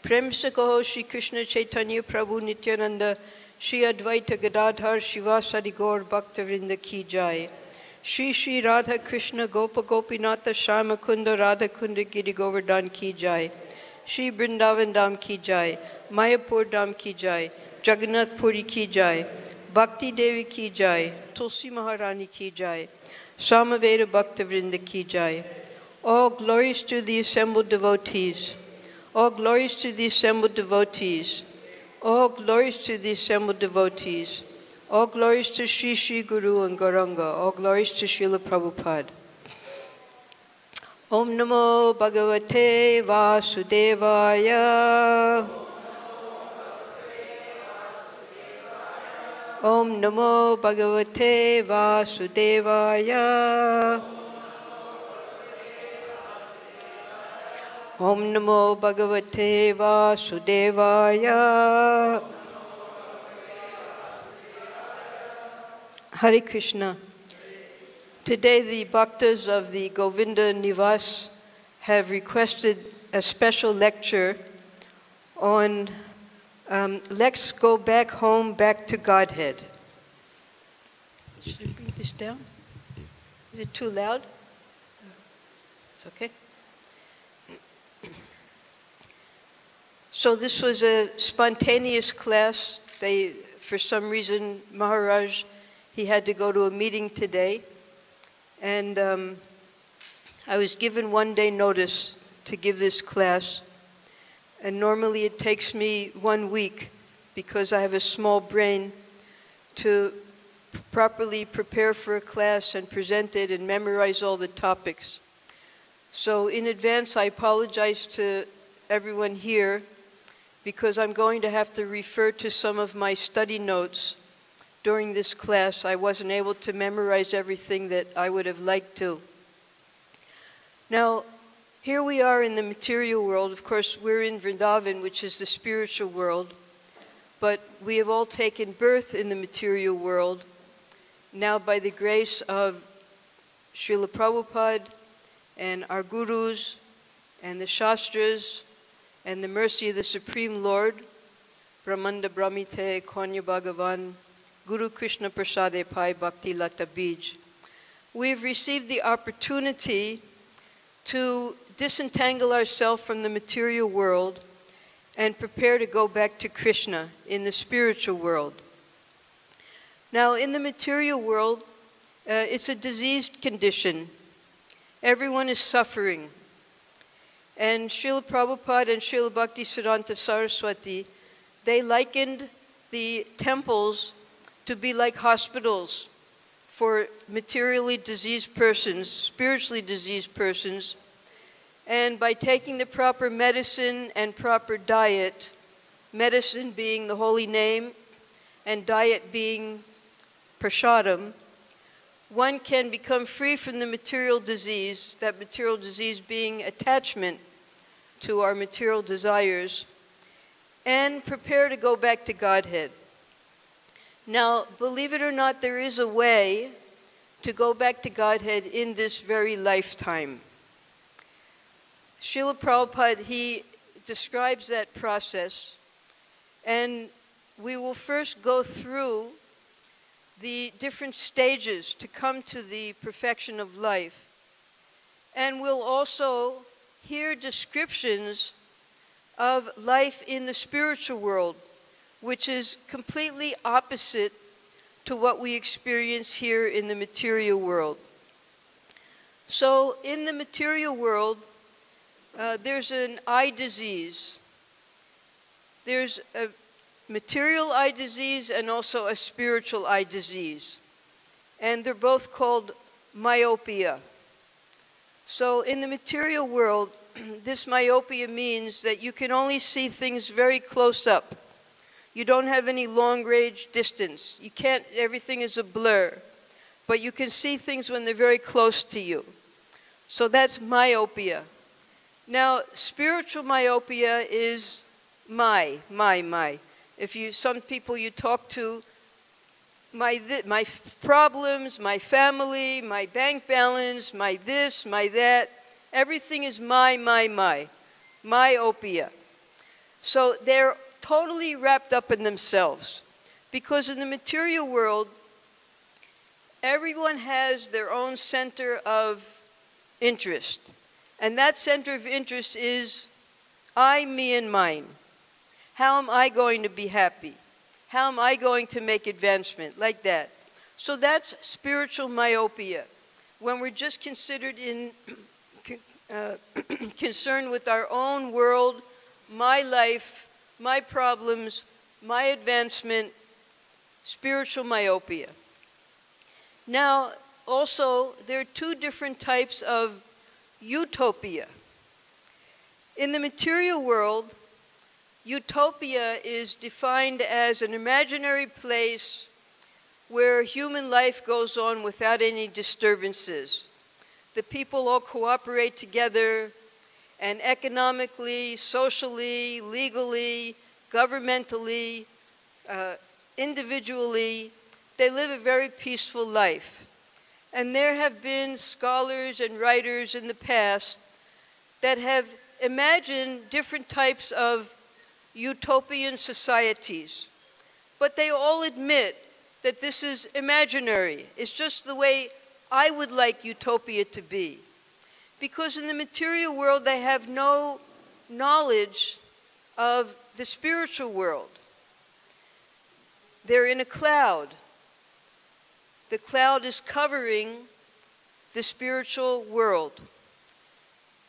Prem se kaho Shri Krishna Chaitanya Prabhu Nityananda Shri Advaita Gadadhar Shivasari Gaur Bhakta Vrinda ki jai. Shri Shri Radha Krishna Gopa Gopinatha Shama Kunda Radha Kunda Giri Govardhan ki jai. Shri Vrindavan Dham ki jai. Mayapur Dham ki jai. Jagannath Puri ki jai. Bhakti Devi ki jai. Tulsi Maharani ki jai. Samaveda Bhakta Vrinda ki jai. All glories to the assembled devotees. All glories to the assembled devotees. All glories to the assembled devotees. All glories to Shri Shri Guru and Gauranga. All glories to Srila Prabhupada. Om Namo Bhagavate Vasudevaya. Om Namo Bhagavate Vasudevaya. Om Namo Bhagavate Vasudevaya. Hare Krishna. Today the bhaktas of the Govinda Nivas have requested a special lecture on let's go back home, back to Godhead. Should I bring this down? Is it too loud? It's okay. So this was a spontaneous class. For some reason, Maharaj, he had to go to a meeting today. And I was given 1 day notice to give this class. And normally it takes me 1 week, because I have a small brain, to properly prepare for a class and present it and memorize all the topics. So in advance, I apologize to everyone here, because I'm going to have to refer to some of my study notes during this class. I wasn't able to memorize everything that I would have liked to. Now, here we are in the material world. Of course, we're in Vrindavan, which is the spiritual world, but we have all taken birth in the material world. Now, by the grace of Srila Prabhupada and our gurus and the Shastras, and the mercy of the Supreme Lord, Brahmanda Brahmite Konya Bhagavan, Guru Krishna Prasade Pai Bhakti Lata Bij. We've received the opportunity to disentangle ourselves from the material world and prepare to go back to Krishna in the spiritual world. Now, in the material world, it's a diseased condition. Everyone is suffering. And Srila Prabhupada and Srila Bhaktisiddhanta Saraswati, they likened the temples to be like hospitals for materially diseased persons, spiritually diseased persons. And by taking the proper medicine and proper diet, medicine being the holy name and diet being prasadam, one can become free from the material disease, that material disease being attachment to our material desires, and prepare to go back to Godhead. Now, believe it or not, there is a way to go back to Godhead in this very lifetime. Srila Prabhupada, he describes that process, and we will first go through the different stages to come to the perfection of life. And we'll also hear descriptions of life in the spiritual world, which is completely opposite to what we experience here in the material world. So in the material world, there's an eye disease. There's a material eye disease and also a spiritual eye disease. And they're both called myopia. So in the material world, this myopia means that you can only see things very close up. You don't have any long-range distance. You can't, everything is a blur. But you can see things when they're very close to you. So that's myopia. Now, spiritual myopia is my. If some people you talk to, my problems, my family, my bank balance, my this, my that, everything is my. Myopia. So they're totally wrapped up in themselves. Because in the material world, everyone has their own center of interest. And that center of interest is I, me, and mine. How am I going to be happy? How am I going to make advancement? Like that. So that's spiritual myopia. When we're just considered in concerned with our own world, my life, my problems, my advancement, spiritual myopia. Now, also, there are two different types of utopia. In the material world, utopia is defined as an imaginary place where human life goes on without any disturbances. The people all cooperate together, and economically, socially, legally, governmentally, individually, they live a very peaceful life. And there have been scholars and writers in the past that have imagined different types of utopian societies. But they all admit that this is imaginary. It's just the way I would like utopia to be. Because in the material world, they have no knowledge of the spiritual world. They're in a cloud. The cloud is covering the spiritual world.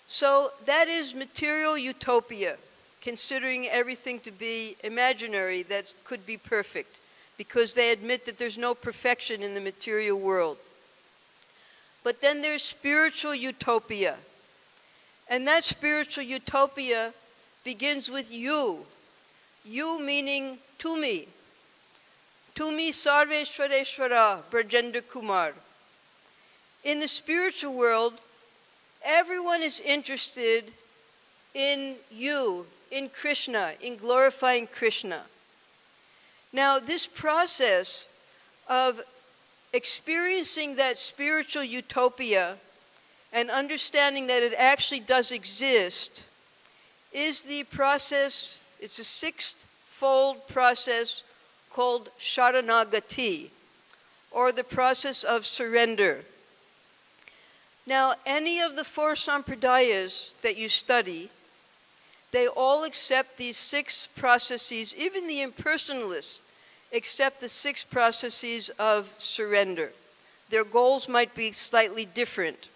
So that is material utopia, considering everything to be imaginary that could be perfect, because they admit that there's no perfection in the material world. But then there's spiritual utopia. And that spiritual utopia begins with you. You meaning to me. To me Sarveshwareshwara Brajendra Kumar. In the spiritual world, everyone is interested in you, in Krishna, in glorifying Krishna. Now, this process of experiencing that spiritual utopia and understanding that it actually does exist is the process, it's a sixfold process called Sharanagati, or the process of surrender. Now, any of the four sampradayas that you study, they all accept these six processes. Even the impersonalists accept the six processes of surrender. Their goals might be slightly different.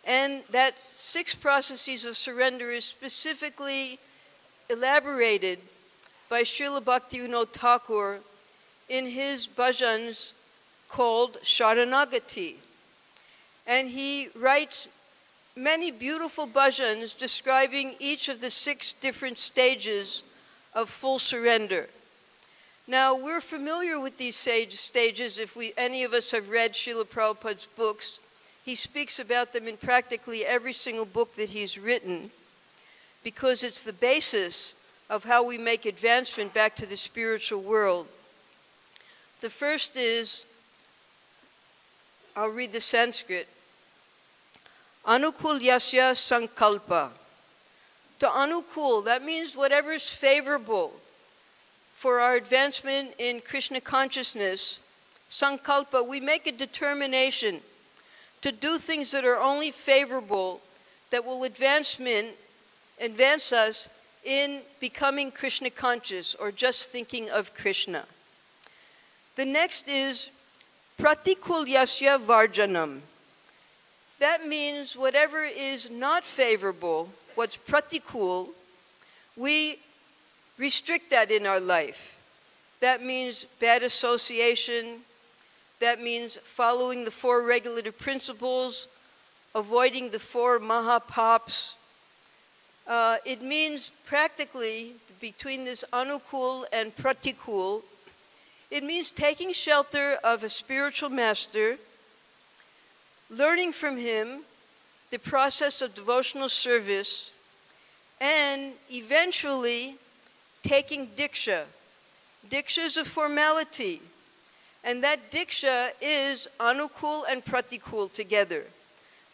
And that six processes of surrender is specifically elaborated by Srila Bhaktivinoda Thakur in his bhajans called Sharanagati. And he writes many beautiful bhajans describing each of the six different stages of full surrender. Now, we're familiar with these stages if any of us have read Srila Prabhupada's books. He speaks about them in practically every single book that he's written, because it's the basis of how we make advancement back to the spiritual world. The first is, I'll read the Sanskrit, Anukul Yasya Sankalpa. To Anukul, that means whatever is favorable for our advancement in Krishna consciousness. Sankalpa, we make a determination to do things that are only favorable, that will advance us in becoming Krishna conscious, or just thinking of Krishna. The next is Pratikul Yasya Varjanam. That means whatever is not favorable, what's pratikul, we restrict that in our life. That means bad association. That means following the four regulative principles, avoiding the four mahapaps. It means practically, between this anukul and pratikul, it means taking shelter of a spiritual master, learning from him the process of devotional service, and eventually taking diksha. Diksha is a formality, and that diksha is anukul and pratikul together.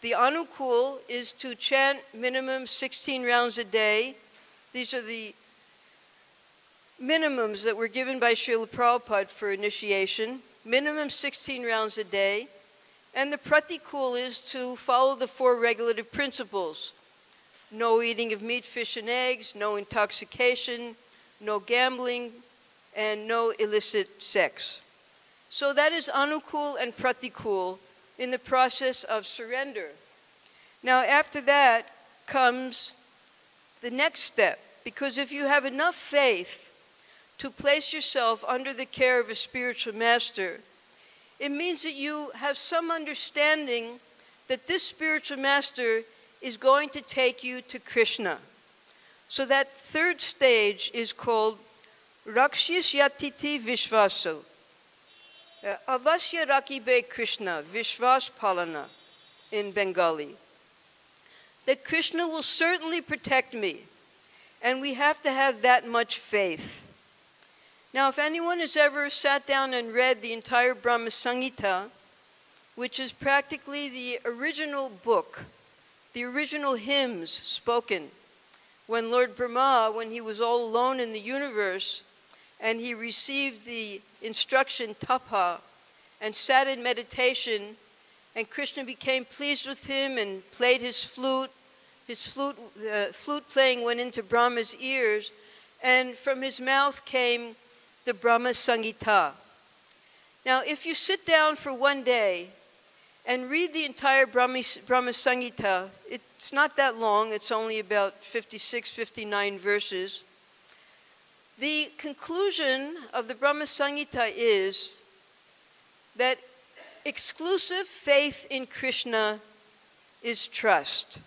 The anukul is to chant minimum 16 rounds a day, These are the minimums that were given by Srila Prabhupada for initiation. Minimum 16 rounds a day. And the pratikul is to follow the 4 regulative principles. No eating of meat, fish, and eggs, no intoxication, no gambling, and no illicit sex. So that is anukul and pratikul in the process of surrender. Now after that comes the next step, because if you have enough faith to place yourself under the care of a spiritual master, it means that you have some understanding that this spiritual master is going to take you to Krishna. So that third stage is called Rakshishyatiti Vishvaso. Avasya Rakibe Krishna, Vishwas Palana in Bengali. That Krishna will certainly protect me. And we have to have that much faith. Now, if anyone has ever sat down and read the entire Brahma Samhita, which is practically the original book, the original hymns spoken, when Lord Brahma, when he was all alone in the universe, and he received the instruction tapa, and sat in meditation, and Krishna became pleased with him and played his flute. His flute playing went into Brahma's ears, and from his mouth came the Brahma Samhita. Now, if you sit down for one day and read the entire Brahma Samhita, it's not that long, it's only about 56, 59 verses. The conclusion of the Brahma Samhita is that exclusive faith in Krishna is trust.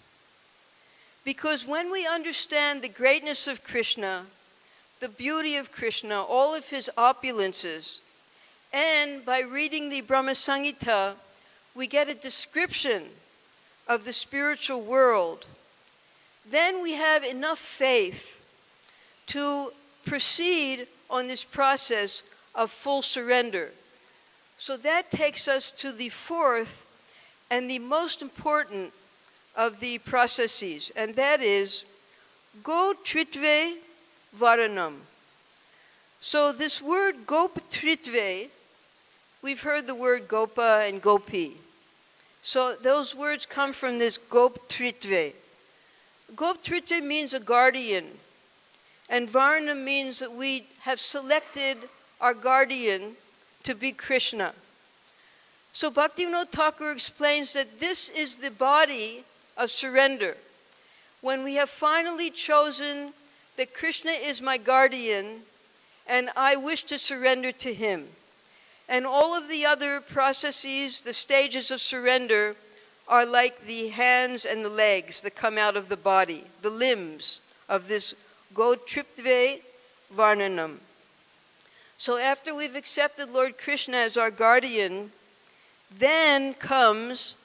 Because when we understand the greatness of Krishna, the beauty of Krishna, all of his opulences, and by reading the Brahma Samhita, we get a description of the spiritual world, then we have enough faith to proceed on this process of full surrender. So that takes us to the fourth and the most important of the processes, and that is Goptritve Varanam. So this word Goptritve, we've heard the word Gopa and Gopi. So those words come from this Goptritve. Goptritve means a guardian, and Varanam means that we have selected our guardian to be Krishna. So Bhaktivinoda Thakur explains that this is the body of surrender. When we have finally chosen that Krishna is my guardian and I wish to surrender to him. And all of the other processes, the stages of surrender, are like the hands and the legs that come out of the body, the limbs of this Goptritve Varnanam. So after we've accepted Lord Krishna as our guardian, then comes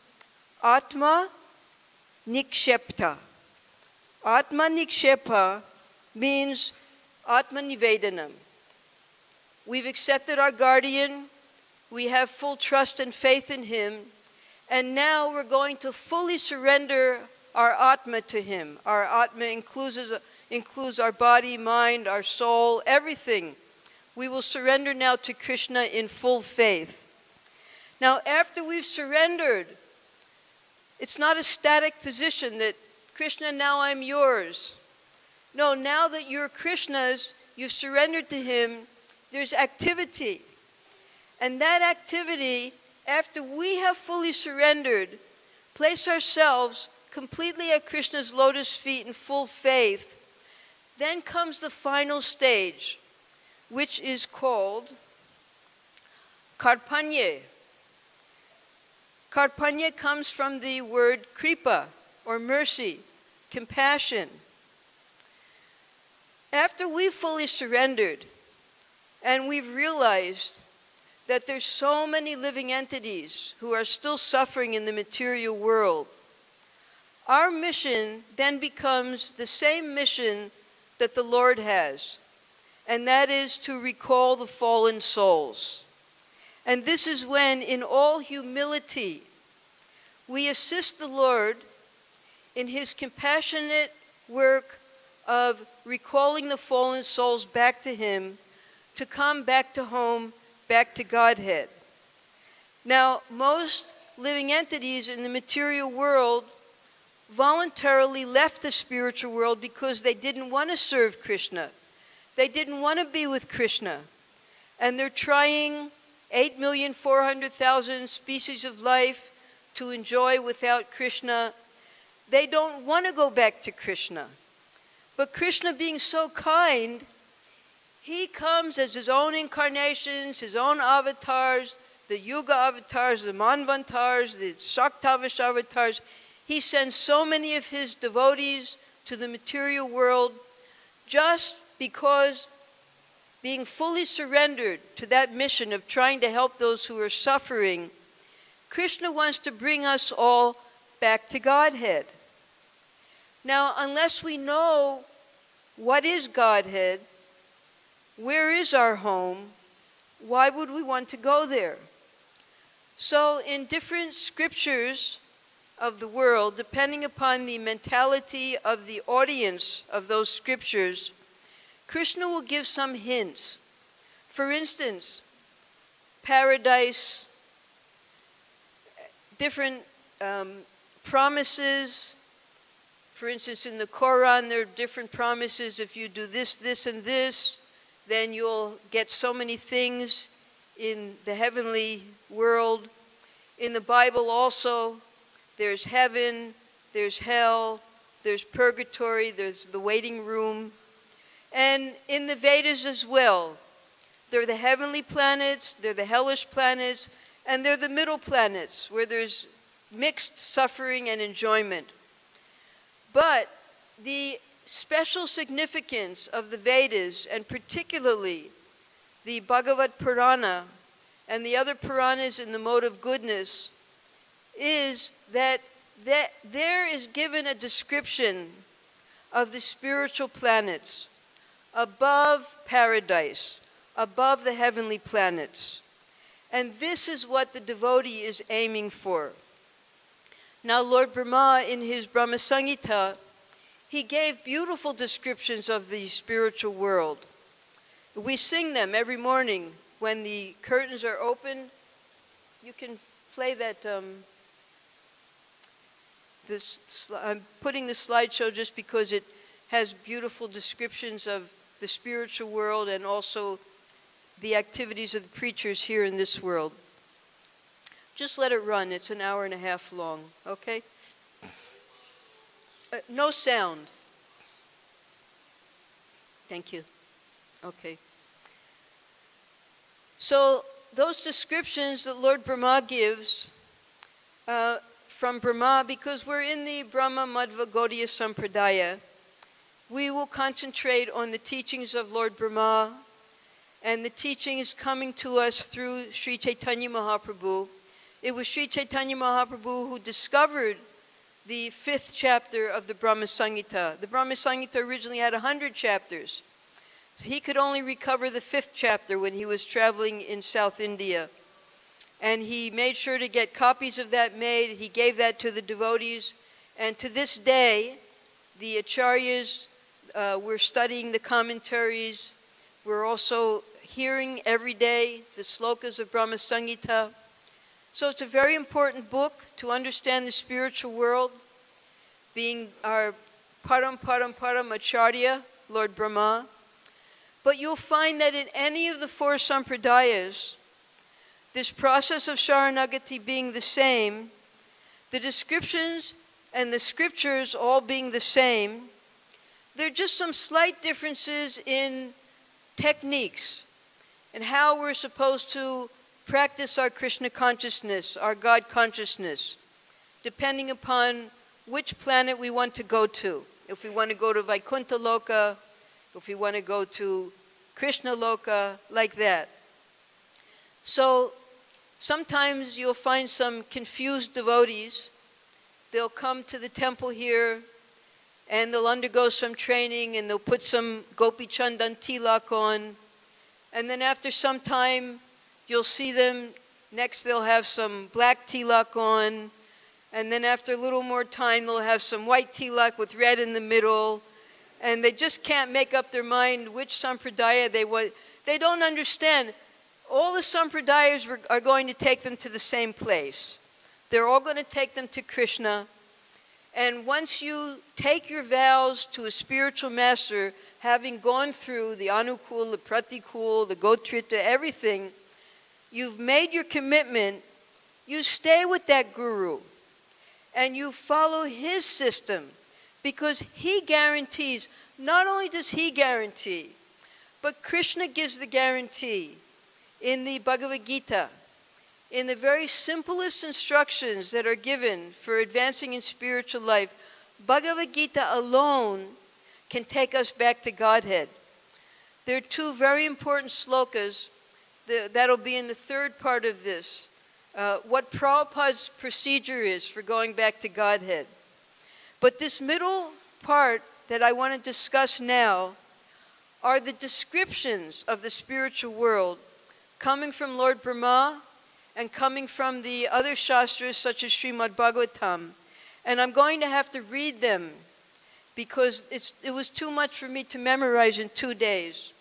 Atma Nikshepta. Atma Nikshepa means Atma Nivedanam. We've accepted our guardian, we have full trust and faith in him, and now we're going to fully surrender our Atma to him. Our Atma includes our body, mind, our soul, everything. We will surrender now to Krishna in full faith. Now, after we've surrendered, it's not a static position that, Krishna, now I'm yours. No, now that you're Krishna's, you've surrendered to him, there's activity. And that activity, after we have fully surrendered, place ourselves completely at Krishna's lotus feet in full faith, then comes the final stage, which is called Karpanye. Karpanye comes from the word kripa, or mercy, compassion. After we've fully surrendered, and we've realized that there's so many living entities who are still suffering in the material world, our mission then becomes the same mission that the Lord has, and that is to recall the fallen souls. And this is when, in all humility, we assist the Lord in his compassionate work of recalling the fallen souls back to him, to come back to home, back to Godhead. Now, most living entities in the material world voluntarily left the spiritual world because they didn't want to serve Krishna. They didn't want to be with Krishna. And they're trying 8,400,000 species of life to enjoy without Krishna. They don't want to go back to Krishna. But Krishna, being so kind, he comes as his own incarnations, his own avatars, the Yuga avatars, the Manvantars, the Shaktavish avatars. He sends so many of his devotees to the material world just because, being fully surrendered to that mission of trying to help those who are suffering, Krishna wants to bring us all back to Godhead. Now, unless we know what is Godhead, where is our home, why would we want to go there? So in different scriptures of the world, depending upon the mentality of the audience of those scriptures, Krishna will give some hints. For instance, paradise, different promises. For instance, in the Quran, there are different promises. If you do this, this, and this, then you'll get so many things in the heavenly world. In the Bible also, there's heaven, there's hell, there's purgatory, there's the waiting room. And in the Vedas as well, there are the heavenly planets, there are the hellish planets, and there are the middle planets where there's mixed suffering and enjoyment. But the special significance of the Vedas, and particularly the Bhagavad Purana and the other Puranas in the mode of goodness, is that there is given a description of the spiritual planets above paradise, above the heavenly planets. And this is what the devotee is aiming for. Now, Lord Brahma, in his Brahma Samhita, he gave beautiful descriptions of the spiritual world. We sing them every morning when the curtains are open. You can play that. I'm putting the slideshow just because it has beautiful descriptions of the spiritual world and also the activities of the preachers here in this world. Just let it run. It's an hour and a half long, okay? No sound. Thank you. Okay. So those descriptions that Lord Brahma gives from Brahma, because we're in the Brahma Madhva Gaudiya Sampradaya, we will concentrate on the teachings of Lord Brahma and the teachings coming to us through Sri Chaitanya Mahaprabhu. It was Sri Chaitanya Mahaprabhu who discovered the 5th chapter of the Brahma Samhita. The Brahma Samhita originally had 100 chapters. He could only recover the 5th chapter when he was traveling in South India. And he made sure to get copies of that made. He gave that to the devotees. And to this day, the acharyas were studying the commentaries. We're also hearing every day the slokas of Brahma Samhita. So it's a very important book to understand the spiritual world, being our Param Acharya, Lord Brahma. But you'll find that in any of the 4 sampradayas, this process of Sharanagati being the same, the descriptions and the scriptures all being the same, there are just some slight differences in techniques and how we're supposed to practice our Krishna consciousness, our God consciousness, depending upon which planet we want to go to. If we want to go to Vaikuntha Loka, if we want to go to Krishna Loka, like that. So sometimes you'll find some confused devotees. They'll come to the temple here and they'll undergo some training and they'll put some Gopi Chandan tilak on. And then after some time, you'll see them, next they'll have some black tilak on. And then after a little more time, they'll have some white tilak with red in the middle. and they just can't make up their mind which sampradaya they want. They don't understand. All the sampradayas are going to take them to the same place. They're all going to take them to Krishna. And once you take your vows to a spiritual master, having gone through the Anukul, the Pratikul, the Gotrita, everything, you've made your commitment, you stay with that guru and you follow his system, because he guarantees. Not only does he guarantee, but Krishna gives the guarantee in the Bhagavad-Gita, in the very simplest instructions that are given for advancing in spiritual life. Bhagavad-Gita alone can take us back to Godhead. There are two very important slokas that'll be in the third part of this, what Prabhupada's procedure is for going back to Godhead. But this middle part that I want to discuss now are the descriptions of the spiritual world coming from Lord Brahma and coming from the other shastras such as Srimad Bhagavatam. And I'm going to have to read them because it was too much for me to memorize in 2 days.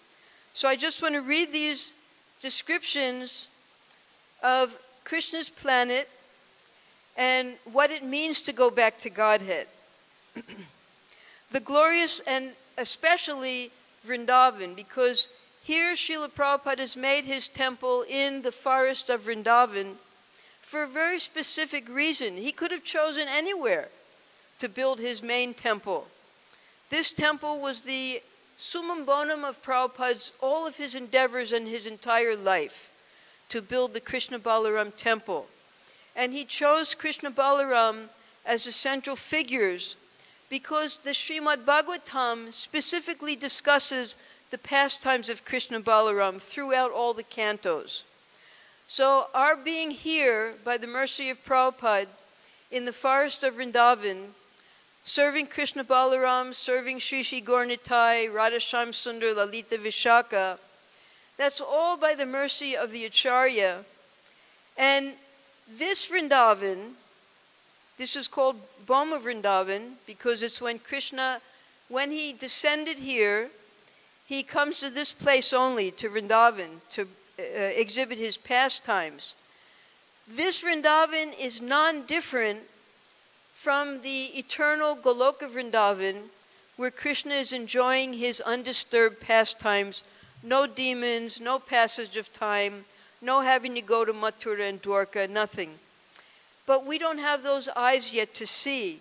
So I just want to read these descriptions of Krishna's planet and what it means to go back to Godhead. The glorious, and especially Vrindavan, because here Srila Prabhupada has made his temple in the forest of Vrindavan for a very specific reason. He could have chosen anywhere to build his main temple. This temple was the summum bonum of Prabhupada's, all of his endeavors and his entire life, to build the Krishna Balaram temple. And he chose Krishna Balaram as the central figures because the Srimad Bhagavatam specifically discusses the pastimes of Krishna Balaram throughout all the cantos. So our being here, by the mercy of Prabhupada, in the forest of Vrindavan, serving Krishna Balaram, serving Shri Shri Gaurnitai, Radhasham Sundar, Lalita Vishaka, that's all by the mercy of the Acharya. And this Vrindavan, this is called Bhoma Vrindavan because it's when Krishna, when he descended here, he comes to this place only, to Vrindavan, to exhibit his pastimes. This Vrindavan is non-different from the eternal Goloka Vrindavan, where Krishna is enjoying his undisturbed pastimes, no demons, no passage of time, no having to go to Mathura and Dwarka, nothing. But we don't have those eyes yet to see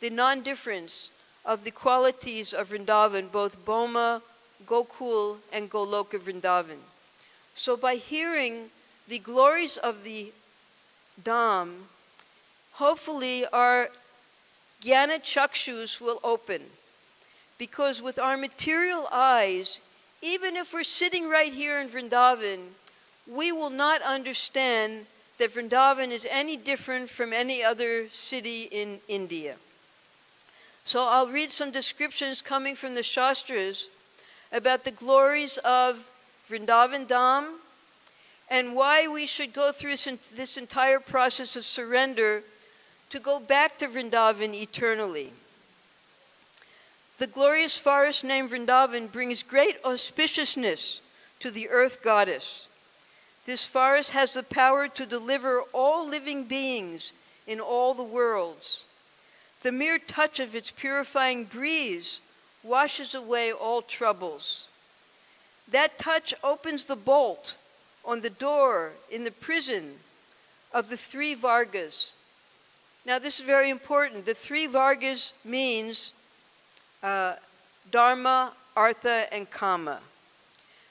the non-difference of the qualities of Vrindavan, both Bhoma, Gokul, and Goloka Vrindavan. So by hearing the glories of the Dham, hopefully our Jnana Chakshus will open. Because with our material eyes, even if we're sitting right here in Vrindavan, we will not understand that Vrindavan is any different from any other city in India. So I'll read some descriptions coming from the Shastras about the glories of Vrindavan Dham and why we should go through this entire process of surrender to go back to Vrindavan eternally. The glorious forest named Vrindavan brings great auspiciousness to the earth goddess. This forest has the power to deliver all living beings in all the worlds. The mere touch of its purifying breeze washes away all troubles. That touch opens the bolt on the door in the prison of the three Vargas. Now this is very important. The three Vargas means Dharma, Artha, and Kama.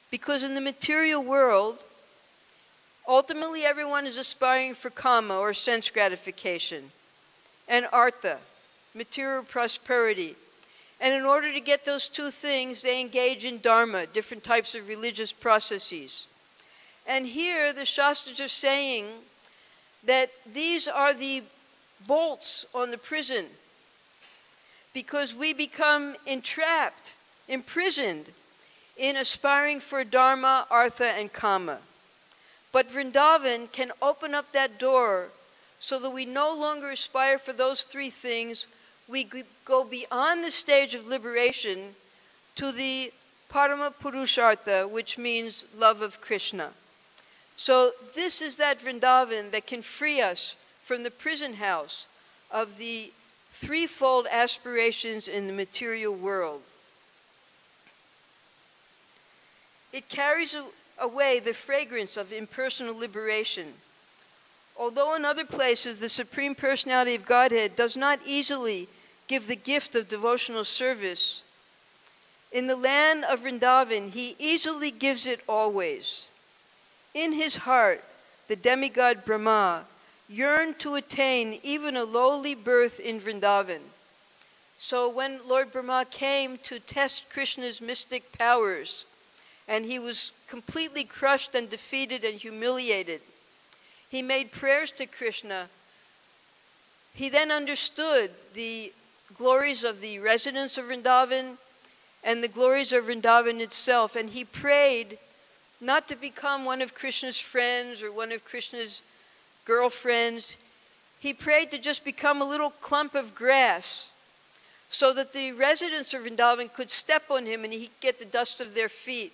Because in the material world, ultimately everyone is aspiring for Kama, or sense gratification, and Artha, material prosperity. And in order to get those two things, they engage in Dharma, different types of religious processes. And here the Shastras are saying that these are the bolts on the prison, because we become entrapped, imprisoned in aspiring for Dharma, Artha, and Kama. But Vrindavan can open up that door so that we no longer aspire for those three things. we go beyond the stage of liberation to the Parama Purushartha, which means love of Krishna. So this is that Vrindavan that can free us from the prison house of the threefold aspirations in the material world. It carries away the fragrance of impersonal liberation. Although in other places the Supreme Personality of Godhead does not easily give the gift of devotional service, in the land of Vrindavan, he easily gives it always. In his heart, the demigod Brahma yearned to attain even a lowly birth in Vrindavan. So when Lord Brahma came to test Krishna's mystic powers, and he was completely crushed and defeated and humiliated, he made prayers to Krishna. He then understood the glories of the residents of Vrindavan and the glories of Vrindavan itself, and he prayed not to become one of Krishna's friends or one of Krishna's girlfriends. He prayed to just become a little clump of grass so that the residents of Vrindavan could step on him and he could get the dust of their feet.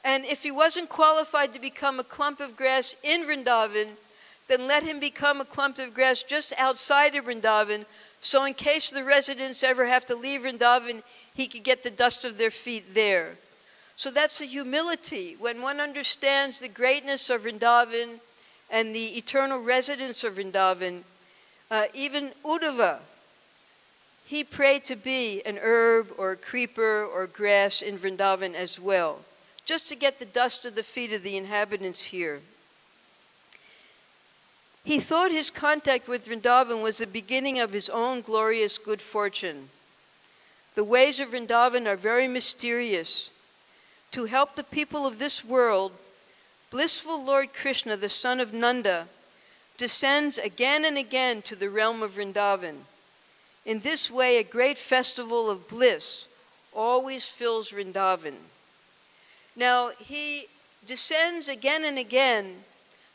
And if he wasn't qualified to become a clump of grass in Vrindavan, then let him become a clump of grass just outside of Vrindavan, so in case the residents ever have to leave Vrindavan, he could get the dust of their feet there. So that's the humility. When one understands the greatness of Vrindavan and the eternal residence of Vrindavan, even Uddhava, he prayed to be an herb or a creeper or grass in Vrindavan as well, just to get the dust of the feet of the inhabitants here. He thought his contact with Vrindavan was the beginning of his own glorious good fortune. The ways of Vrindavan are very mysterious. To help the people of this world, blissful Lord Krishna, the son of Nanda, descends again and again to the realm of Vrindavan. In this way, a great festival of bliss always fills Vrindavan. Now, he descends again and again,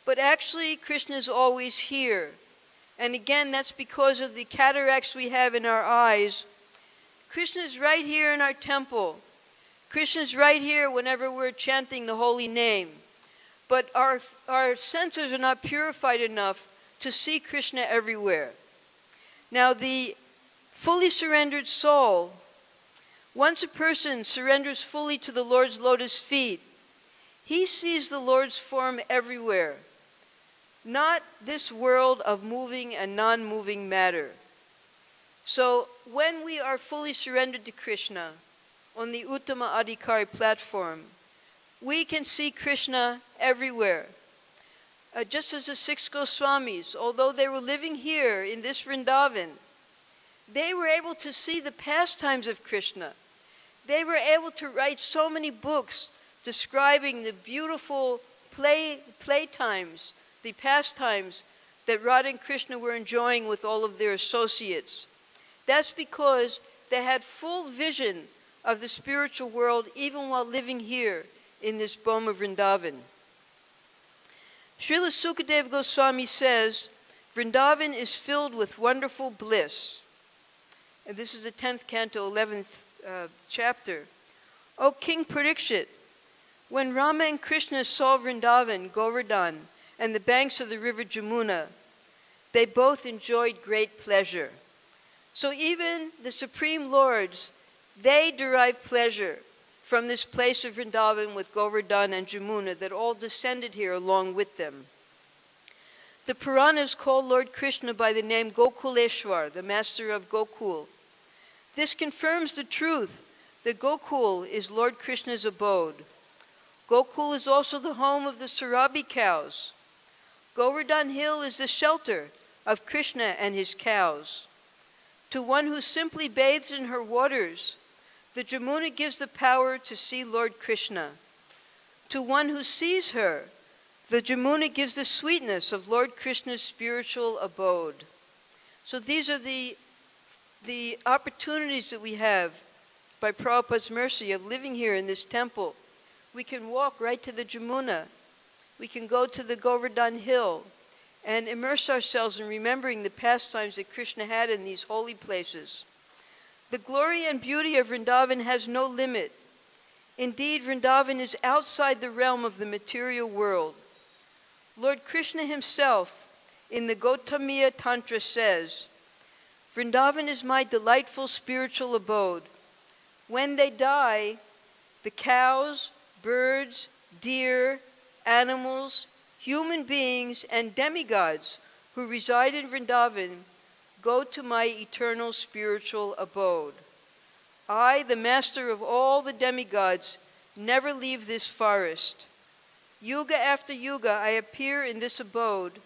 but actually Krishna is always here. And again, that's because of the cataracts we have in our eyes. Krishna is right here in our temple. Krishna is right here whenever we're chanting the holy name. But our senses are not purified enough to see Krishna everywhere. Now, the fully surrendered soul, once a person surrenders fully to the Lord's lotus feet, he sees the Lord's form everywhere, not this world of moving and non-moving matter. So when we are fully surrendered to Krishna on the Uttama Adhikari platform, we can see Krishna everywhere. Just as the six Goswamis, although they were living here in this Vrindavan, they were able to see the pastimes of Krishna. They were able to write so many books describing the beautiful playtimes, the pastimes that Radha and Krishna were enjoying with all of their associates. That's because they had full vision of the spiritual world even while living here in this Boma Vrindavan. Srila Sukadeva Goswami says, Vrindavan is filled with wonderful bliss. And this is the 10th canto, 11th chapter. O King Parikshit, when Rama and Krishna saw Vrindavan, Govardhan, and the banks of the river Jamuna, they both enjoyed great pleasure. So even the Supreme Lords, they derive pleasure from this place of Vrindavan with Govardhan and Jamuna that all descended here along with them. The Puranas call Lord Krishna by the name Gokuleshwar, the master of Gokul. This confirms the truth that Gokul is Lord Krishna's abode. Gokul is also the home of the Sarabi cows. Govardhan Hill is the shelter of Krishna and his cows. To one who simply bathes in her waters, the Jamuna gives the power to see Lord Krishna. To one who sees her, the Jamuna gives the sweetness of Lord Krishna's spiritual abode. So these are the opportunities that we have by Prabhupada's mercy of living here in this temple. We can walk right to the Jamuna. We can go to the Govardhan Hill. and immerse ourselves in remembering the pastimes that Krishna had in these holy places. The glory and beauty of Vrindavan has no limit. Indeed, Vrindavan is outside the realm of the material world. Lord Krishna himself, in the Gautamiya Tantra, says, "Vrindavan is my delightful spiritual abode. When they die, the cows, birds, deer, animals, human beings, and demigods who reside in Vrindavan go to my eternal spiritual abode. I, the master of all the demigods, never leave this forest. Yuga after yuga I appear in this abode,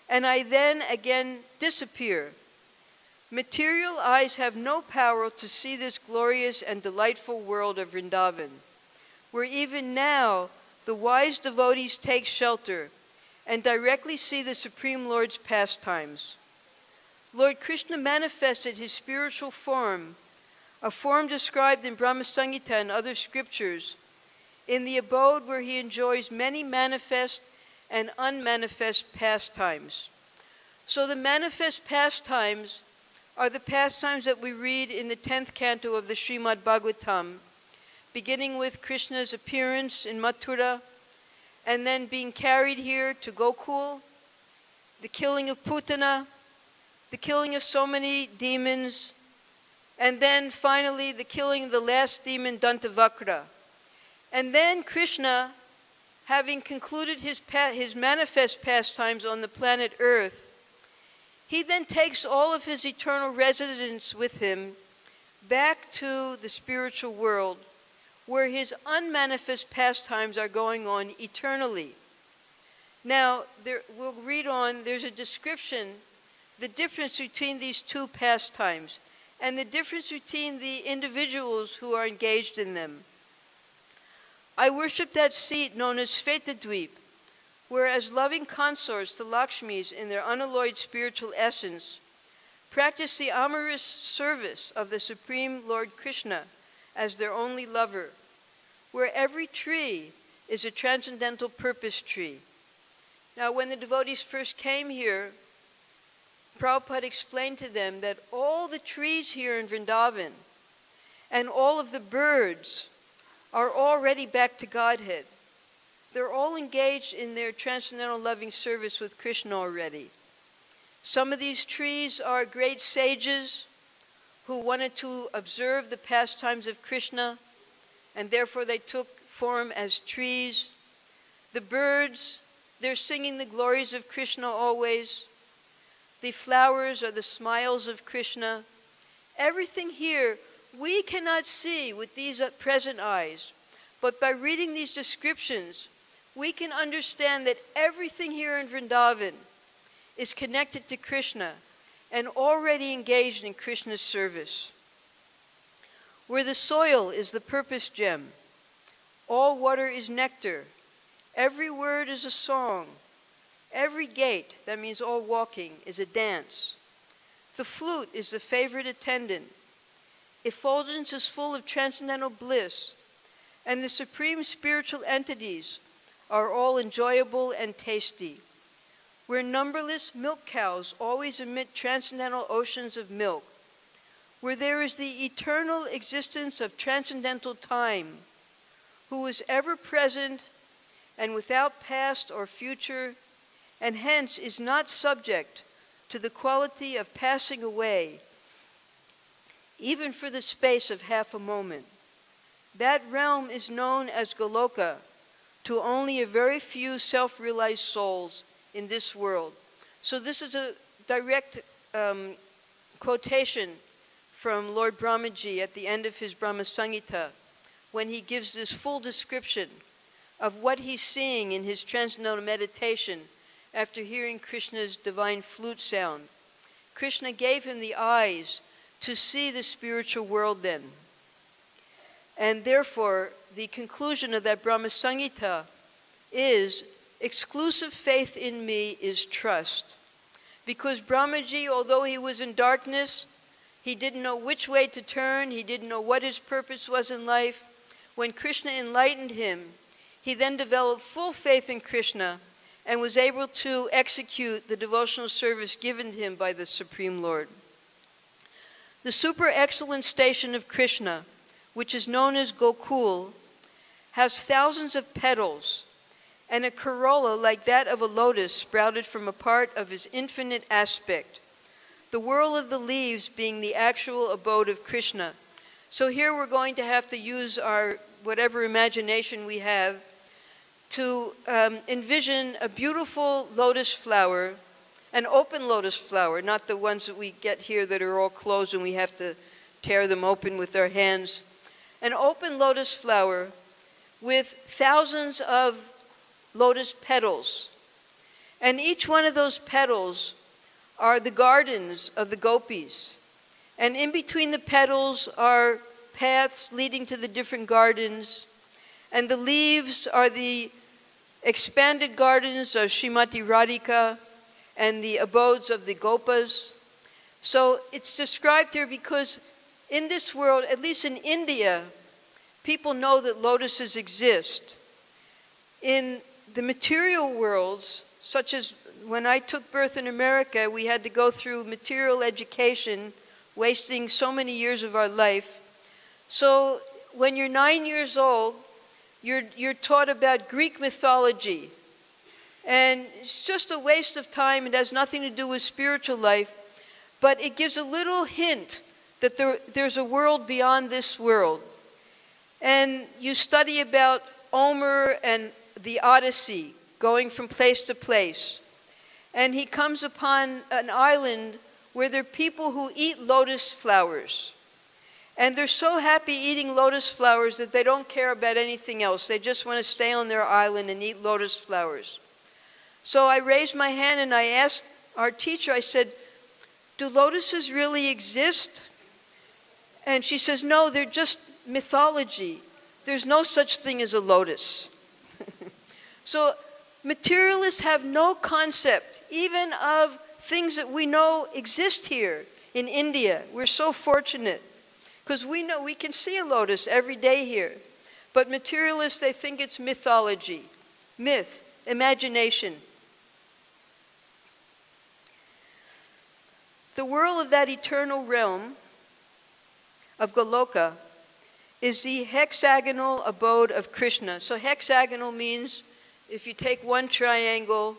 and I then again disappear. Material eyes have no power to see this glorious and delightful world of Vrindavan, where even now the wise devotees take shelter and directly see the Supreme Lord's pastimes. Lord Krishna manifested his spiritual form, a form described in Brahma Samhita and other scriptures, in the abode where he enjoys many manifest and unmanifest pastimes." So the manifest pastimes are the pastimes that we read in the 10th canto of the Srimad Bhagavatam, beginning with Krishna's appearance in Mathura, and then being carried here to Gokul, the killing of Putana, the killing of so many demons, and then finally the killing of the last demon, Dantavakra. And then Krishna, having concluded his manifest pastimes on the planet Earth, he then takes all of his eternal residents with him back to the spiritual world, where his unmanifest pastimes are going on eternally. Now, we'll read on, there's a description, the difference between these two pastimes, and the difference between the individuals who are engaged in them. "I worship that seat known as Svetadweep, where as loving consorts the Lakshmis in their unalloyed spiritual essence practice the amorous service of the Supreme Lord Krishna as their only lover, where every tree is a transcendental purpose tree." Now, when the devotees first came here, Prabhupada explained to them that all the trees here in Vrindavan and all of the birds are already back to Godhead. They're all engaged in their transcendental loving service with Krishna already. Some of these trees are great sages who wanted to observe the pastimes of Krishna, and therefore they took form as trees. The birds, they're singing the glories of Krishna always. The flowers are the smiles of Krishna. Everything here we cannot see with these present eyes, but by reading these descriptions, we can understand that everything here in Vrindavan is connected to Krishna and already engaged in Krishna's service. Where the soil is the purpose gem, all water is nectar, every word is a song, every gait, that means all walking, is a dance. The flute is the favorite attendant. Effulgence is full of transcendental bliss, and the supreme spiritual entities are all enjoyable and tasty. Where numberless milk cows always emit transcendental oceans of milk, where there is the eternal existence of transcendental time, who is ever present and without past or future, and hence is not subject to the quality of passing away, even for the space of half a moment. That realm is known as Goloka to only a very few self-realized souls in this world. So this is a direct quotation from Lord Brahmaji at the end of his Brahma Samhita, when he gives this full description of what he's seeing in his transcendental meditation after hearing Krishna's divine flute sound. Krishna gave him the eyes to see the spiritual world then. And therefore, the conclusion of that Brahma Samhita is, exclusive faith in me is trust. Because Brahmaji, although he was in darkness, he didn't know which way to turn, he didn't know what his purpose was in life. When Krishna enlightened him, he then developed full faith in Krishna and was able to execute the devotional service given to him by the Supreme Lord. The super excellent station of Krishna, which is known as Gokul, has thousands of petals and a corolla like that of a lotus sprouted from a part of his infinite aspect, the whirl of the leaves being the actual abode of Krishna. So here we're going to have to use our whatever imagination we have to envision a beautiful lotus flower, an open lotus flower, not the ones that we get here that are all closed and we have to tear them open with our hands. An open lotus flower with thousands of lotus petals. And each one of those petals are the gardens of the gopis. And in between the petals are paths leading to the different gardens. And the leaves are the expanded gardens of Srimati Radhika and the abodes of the gopas. So it's described here because in this world, at least in India, people know that lotuses exist. In the material worlds, such as when I took birth in America, we had to go through material education, wasting so many years of our life. So when you're 9 years old, you're taught about Greek mythology. And it's just a waste of time. It has nothing to do with spiritual life. But it gives a little hint that there's a world beyond this world. And you study about Homer and the Odyssey, going from place to place. And he comes upon an island where there are people who eat lotus flowers. And they're so happy eating lotus flowers that they don't care about anything else. They just want to stay on their island and eat lotus flowers. So I raised my hand and I asked our teacher, I said, do lotuses really exist? And she says, no, they're just mythology. There's no such thing as a lotus. So materialists have no concept, even of things that we know exist here in India. We're so fortunate because we know we can see a lotus every day here. But materialists, they think it's mythology, myth, imagination. The world of that eternal realm of Goloka is the hexagonal abode of Krishna. So hexagonal means if you take one triangle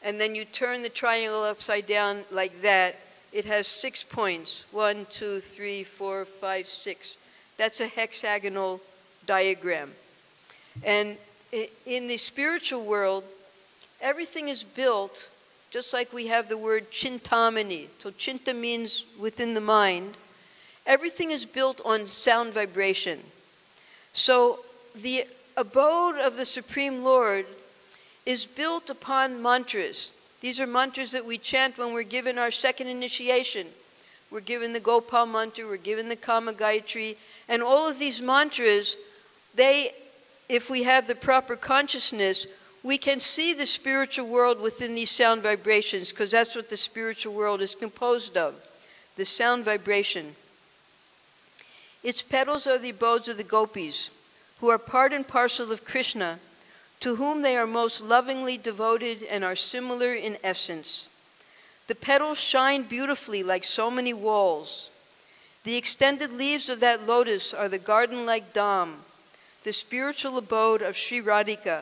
and then you turn the triangle upside down like that, it has 6 points. 1, 2, 3, 4, 5, 6. That's a hexagonal diagram. And in the spiritual world, everything is built just like we have the word chintamani. So chinta means within the mind. Everything is built on sound vibration. So the abode of the Supreme Lord is built upon mantras. These are mantras that we chant when we're given our second initiation. We're given the Gopal mantra, we're given the Kama Gayatri, and all of these mantras, if we have the proper consciousness, we can see the spiritual world within these sound vibrations, because that's what the spiritual world is composed of, the sound vibration. Its petals are the abodes of the gopis, who are part and parcel of Krishna, to whom they are most lovingly devoted and are similar in essence. The petals shine beautifully like so many walls. The extended leaves of that lotus are the garden-like dham, the spiritual abode of Sri Radhika,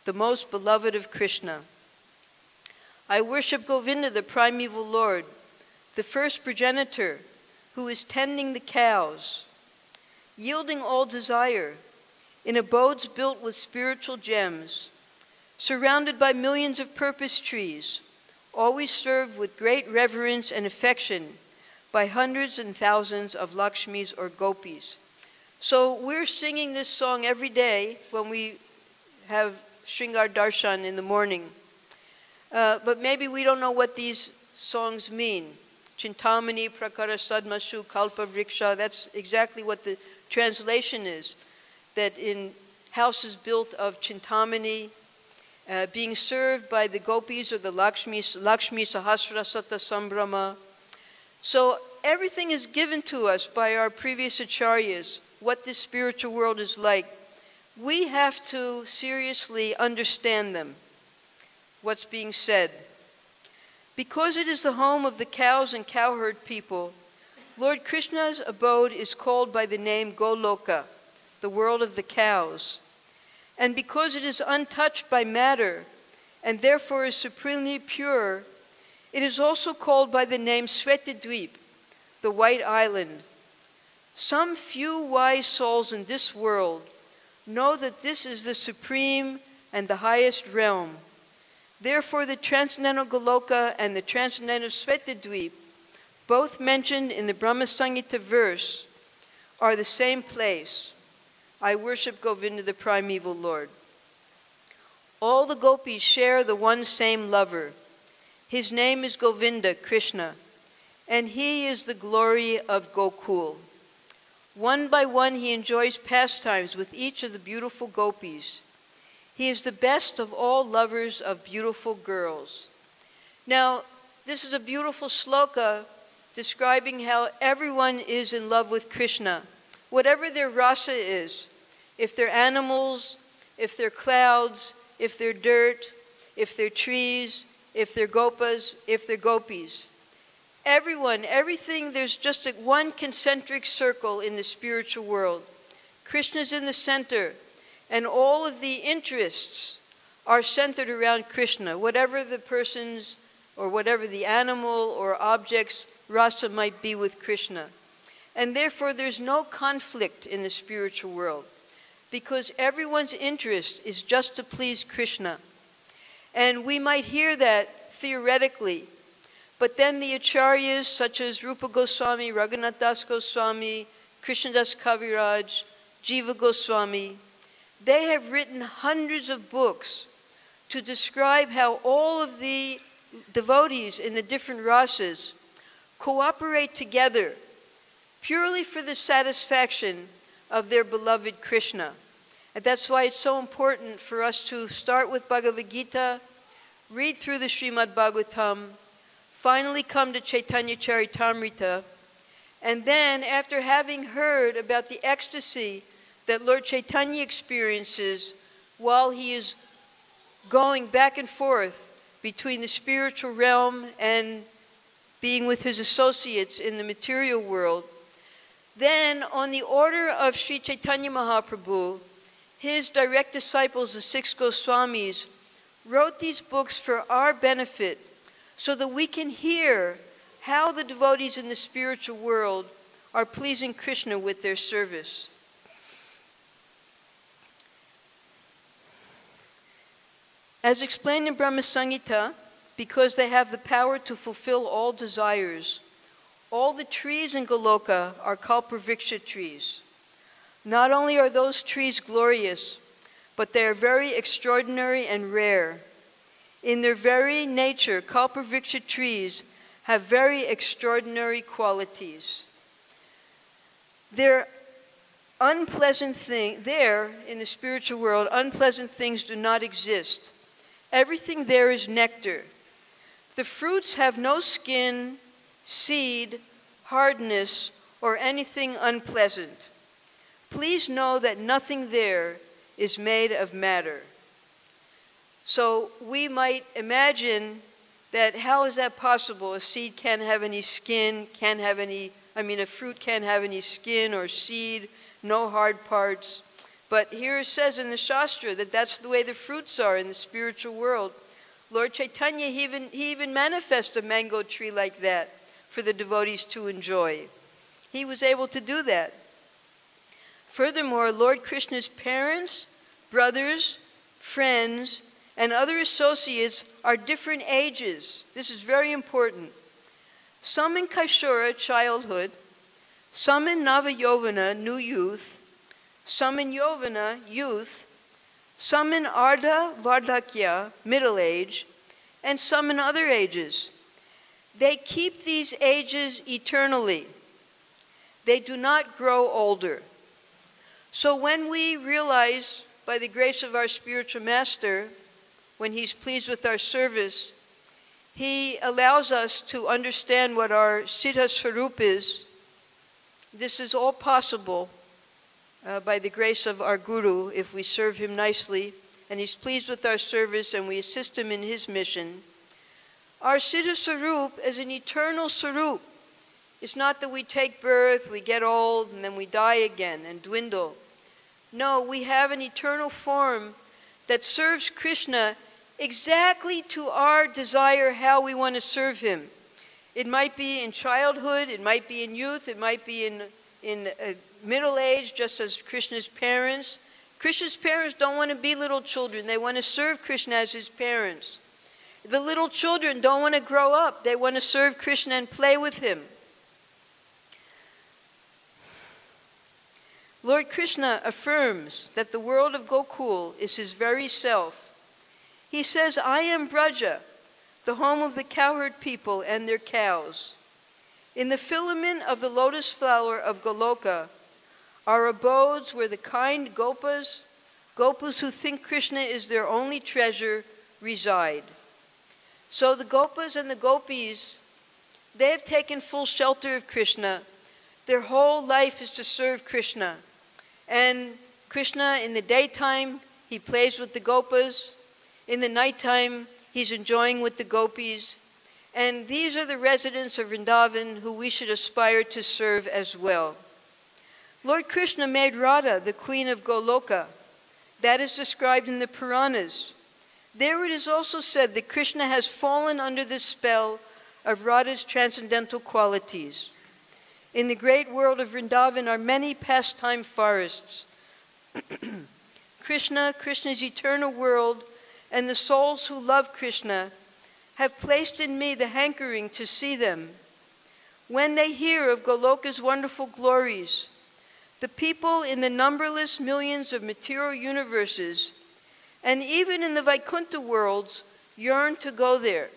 the most beloved of Krishna. I worship Govinda, the primeval Lord, the first progenitor, who is tending the cows, yielding all desire, in abodes built with spiritual gems, surrounded by millions of purpose trees, always served with great reverence and affection by hundreds and thousands of Lakshmis or gopis. So we're singing this song every day when we have Shringar Darshan in the morning. But maybe we don't know what these songs mean. Chintamani, Prakara Sadmasu, Kalpa Vriksha, that's exactly what the translation is. That in houses built of Chintamani, being served by the gopis or the Lakshmi Sahasra Sata Sambrahma. So everything is given to us by our previous acharyas, what this spiritual world is like. We have to seriously understand them. what's being said. Because it is the home of the cows and cowherd people, Lord Krishna's abode is called by the name Goloka, the world of the cows. And because it is untouched by matter, and therefore is supremely pure, it is also called by the name Svetadweep, the White Island. Some few wise souls in this world know that this is the supreme and the highest realm. Therefore the transcendental Goloka and the transcendental Svetadweep, both mentioned in the Brahma Samhita verse, are the same place. I worship Govinda, the primeval Lord. All the gopis share the one same lover. His name is Govinda, Krishna, and he is the glory of Gokul. One by one he enjoys pastimes with each of the beautiful gopis. He is the best of all lovers of beautiful girls. Now, this is a beautiful sloka describing how everyone is in love with Krishna, whatever their rasa is. If they're animals, if they're clouds, if they're dirt, if they're trees, if they're gopas, if they're gopis. Everyone, everything, there's just one concentric circle in the spiritual world. Krishna's in the center, and all of the interests are centered around Krishna, whatever the person's or whatever the animal or object's rasa might be with Krishna. And therefore there's no conflict in the spiritual world, because everyone's interest is just to please Krishna. And we might hear that theoretically, but then the acharyas such as Rupa Goswami, Raghunath Das Goswami, Krishnadas Kaviraj, Jiva Goswami, they have written hundreds of books to describe how all of the devotees in the different rasas cooperate together purely for the satisfaction of their beloved Krishna. And that's why it's so important for us to start with Bhagavad-Gita, read through the Srimad Bhagavatam, finally come to Chaitanya Charitamrita, and then after having heard about the ecstasy that Lord Chaitanya experiences while he is going back and forth between the spiritual realm and being with his associates in the material world, then on the order of Sri Chaitanya Mahaprabhu, his direct disciples, the 6 Goswamis, wrote these books for our benefit so that we can hear how the devotees in the spiritual world are pleasing Krishna with their service. As explained in Brahma Samhita, because they have the power to fulfill all desires, all the trees in Goloka are Kalpavriksha trees. Not only are those trees glorious, but they are very extraordinary and rare. In their very nature, Kalpavriksha trees have very extraordinary qualities. There in the spiritual world, unpleasant things do not exist. Everything there is nectar. The fruits have no skin, seed, hardness, or anything unpleasant. Please know that nothing there is made of matter. So we might imagine that how is that possible? A seed can't have any skin, a fruit can't have any skin or seed, no hard parts. But here it says in the Shastra that that's the way the fruits are in the spiritual world. Lord Chaitanya, he even manifested a mango tree like that for the devotees to enjoy. He was able to do that. Furthermore, Lord Krishna's parents, brothers, friends, and other associates are different ages. This is very important. Some in Kaishora, childhood, some in Navayovana, new youth, some in Yovana, youth, some in Ardha Vardhakya, middle age, and some in other ages. They keep these ages eternally. They do not grow older. So when we realize, by the grace of our spiritual master, when he's pleased with our service, he allows us to understand what our Siddha Swarup is. This is all possible by the grace of our Guru if we serve him nicely and he's pleased with our service, and we assist him in his mission. Our Siddha Sarup is an eternal Sarup. It's not that we take birth, we get old, and then we die again and dwindle. No, we have an eternal form that serves Krishna exactly to our desire how we want to serve him. It might be in childhood, it might be in youth, it might be in middle age, just as Krishna's parents. Krishna's parents don't want to be little children. They want to serve Krishna as his parents. The little children don't want to grow up. They want to serve Krishna and play with him. Lord Krishna affirms that the world of Gokul is his very self. He says, I am Braja, the home of the cowherd people and their cows. In the filament of the lotus flower of Goloka are abodes where the kind gopas who think Krishna is their only treasure, reside. So the gopas and the gopis, they have taken full shelter of Krishna. Their whole life is to serve Krishna. And Krishna, in the daytime, he plays with the gopas. In the nighttime, he's enjoying with the gopis. And these are the residents of Vrindavan who we should aspire to serve as well. Lord Krishna made Radha the queen of Goloka. That is described in the Puranas. There it is also said that Krishna has fallen under the spell of Radha's transcendental qualities. In the great world of Vrindavan are many pastime forests. Krishna's eternal world, and the souls who love Krishna have placed in me the hankering to see them. When they hear of Goloka's wonderful glories, the people in the numberless millions of material universes, and even in the Vaikuntha worlds, yearn to go there.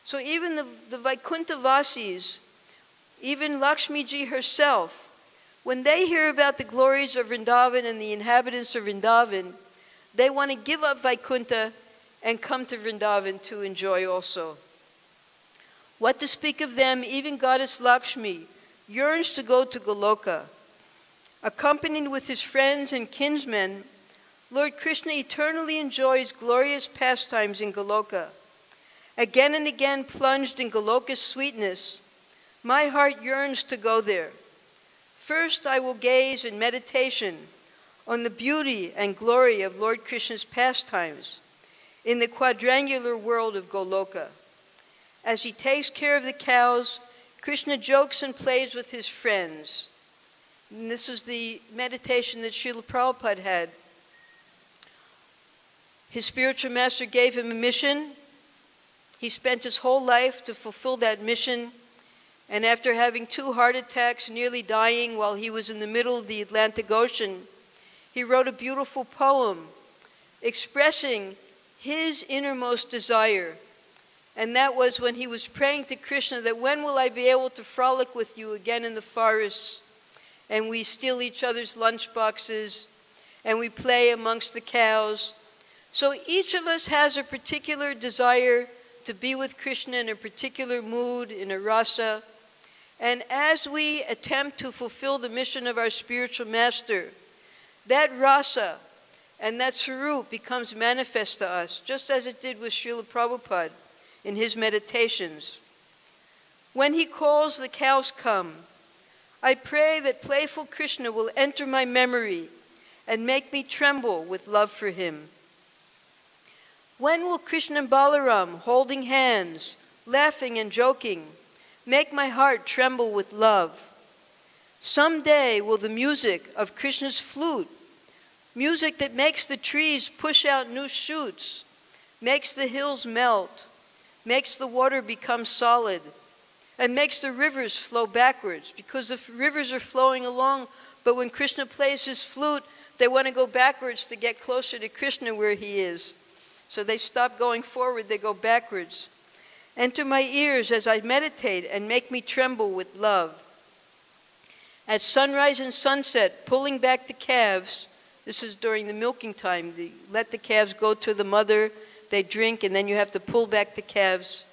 So even the Vaikuntha Vasis, even Lakshmi Ji herself, when they hear about the glories of Vrindavan and the inhabitants of Vrindavan, they want to give up Vaikuntha and come to Vrindavan to enjoy also. What to speak of them, even Goddess Lakshmi yearns to go to Goloka. Accompanied with his friends and kinsmen, Lord Krishna eternally enjoys glorious pastimes in Goloka. Again and again plunged in Goloka's sweetness, my heart yearns to go there. First, I will gaze in meditation on the beauty and glory of Lord Krishna's pastimes in the quadrangular world of Goloka. As he takes care of the cows, Krishna jokes and plays with his friends. And this was the meditation that Srila Prabhupada had. His spiritual master gave him a mission. He spent his whole life to fulfill that mission. And after having 2 heart attacks, nearly dying while he was in the middle of the Atlantic Ocean, he wrote a beautiful poem expressing his innermost desire. And that was when he was praying to Krishna that when will I be able to frolic with you again in the forests? And we steal each other's lunch boxes, and we play amongst the cows. So each of us has a particular desire to be with Krishna in a particular mood, in a rasa. And as we attempt to fulfill the mission of our spiritual master, that rasa and that sarup becomes manifest to us, just as it did with Srila Prabhupada in his meditations. When he calls, the cows come. I pray that playful Krishna will enter my memory and make me tremble with love for him. When will Krishna and Balaram, holding hands, laughing and joking, make my heart tremble with love? Someday will the music of Krishna's flute, music that makes the trees push out new shoots, makes the hills melt, makes the water become solid, and makes the rivers flow backwards, because the rivers are flowing along, but when Krishna plays his flute, they want to go backwards to get closer to Krishna where he is. So they stop going forward, they go backwards. Enter my ears as I meditate and make me tremble with love. At sunrise and sunset, pulling back the calves, this is during the milking time, let the calves go to the mother, they drink, and then you have to pull back the calves.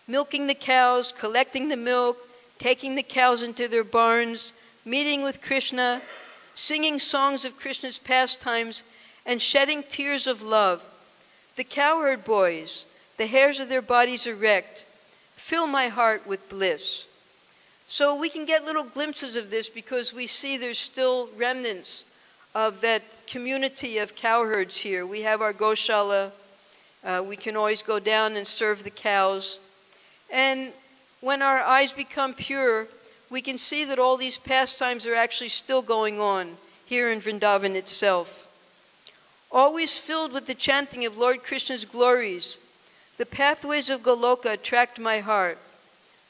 Milking the cows, collecting the milk, taking the cows into their barns, meeting with Krishna, singing songs of Krishna's pastimes, and shedding tears of love. The cowherd boys, the hairs of their bodies erect, fill my heart with bliss. So we can get little glimpses of this because we see there's still remnants of that community of cowherds here. We have our Goshala. We can always go down and serve the cows. And when our eyes become pure, we can see that all these pastimes are actually still going on here in Vrindavan itself. Always filled with the chanting of Lord Krishna's glories, the pathways of Goloka attract my heart.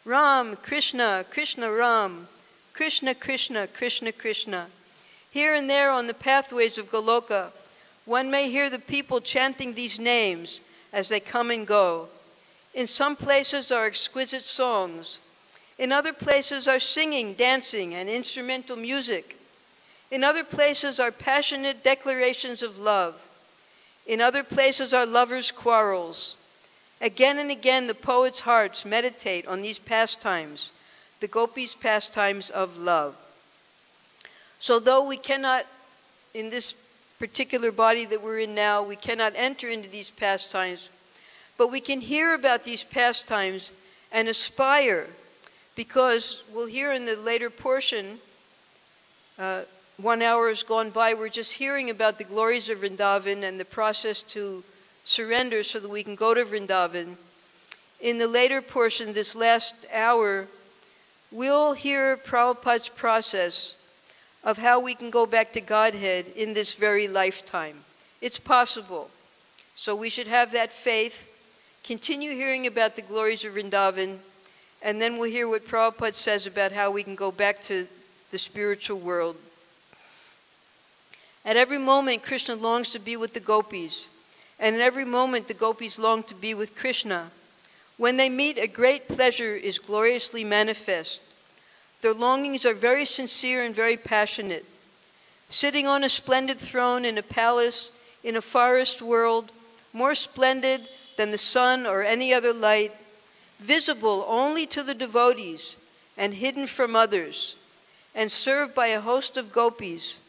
Ram, Krishna, Krishna, Ram, Krishna, Krishna, Krishna, Krishna. Here and there on the pathways of Goloka, one may hear the people chanting these names as they come and go. In some places are exquisite songs. In other places are singing, dancing, and instrumental music. In other places are passionate declarations of love. In other places are lovers' quarrels. Again and again the poets' hearts meditate on these pastimes, the gopis' pastimes of love. So though we cannot, in this particular body that we're in now, we cannot enter into these pastimes, but we can hear about these pastimes and aspire, because we'll hear in the later portion, 1 hour has gone by, we're just hearing about the glories of Vrindavan and the process to surrender so that we can go to Vrindavan. In the later portion, this last hour, we'll hear Prabhupada's process of how we can go back to Godhead in this very lifetime. It's possible. So we should have that faith, continue hearing about the glories of Vrindavan, and then we'll hear what Prabhupada says about how we can go back to the spiritual world. At every moment, Krishna longs to be with the gopis, and at every moment, the gopis long to be with Krishna. When they meet, a great pleasure is gloriously manifest. Their longings are very sincere and very passionate. Sitting on a splendid throne in a palace, in a forest world, more splendid than the sun or any other light, visible only to the devotees and hidden from others, and served by a host of gopis,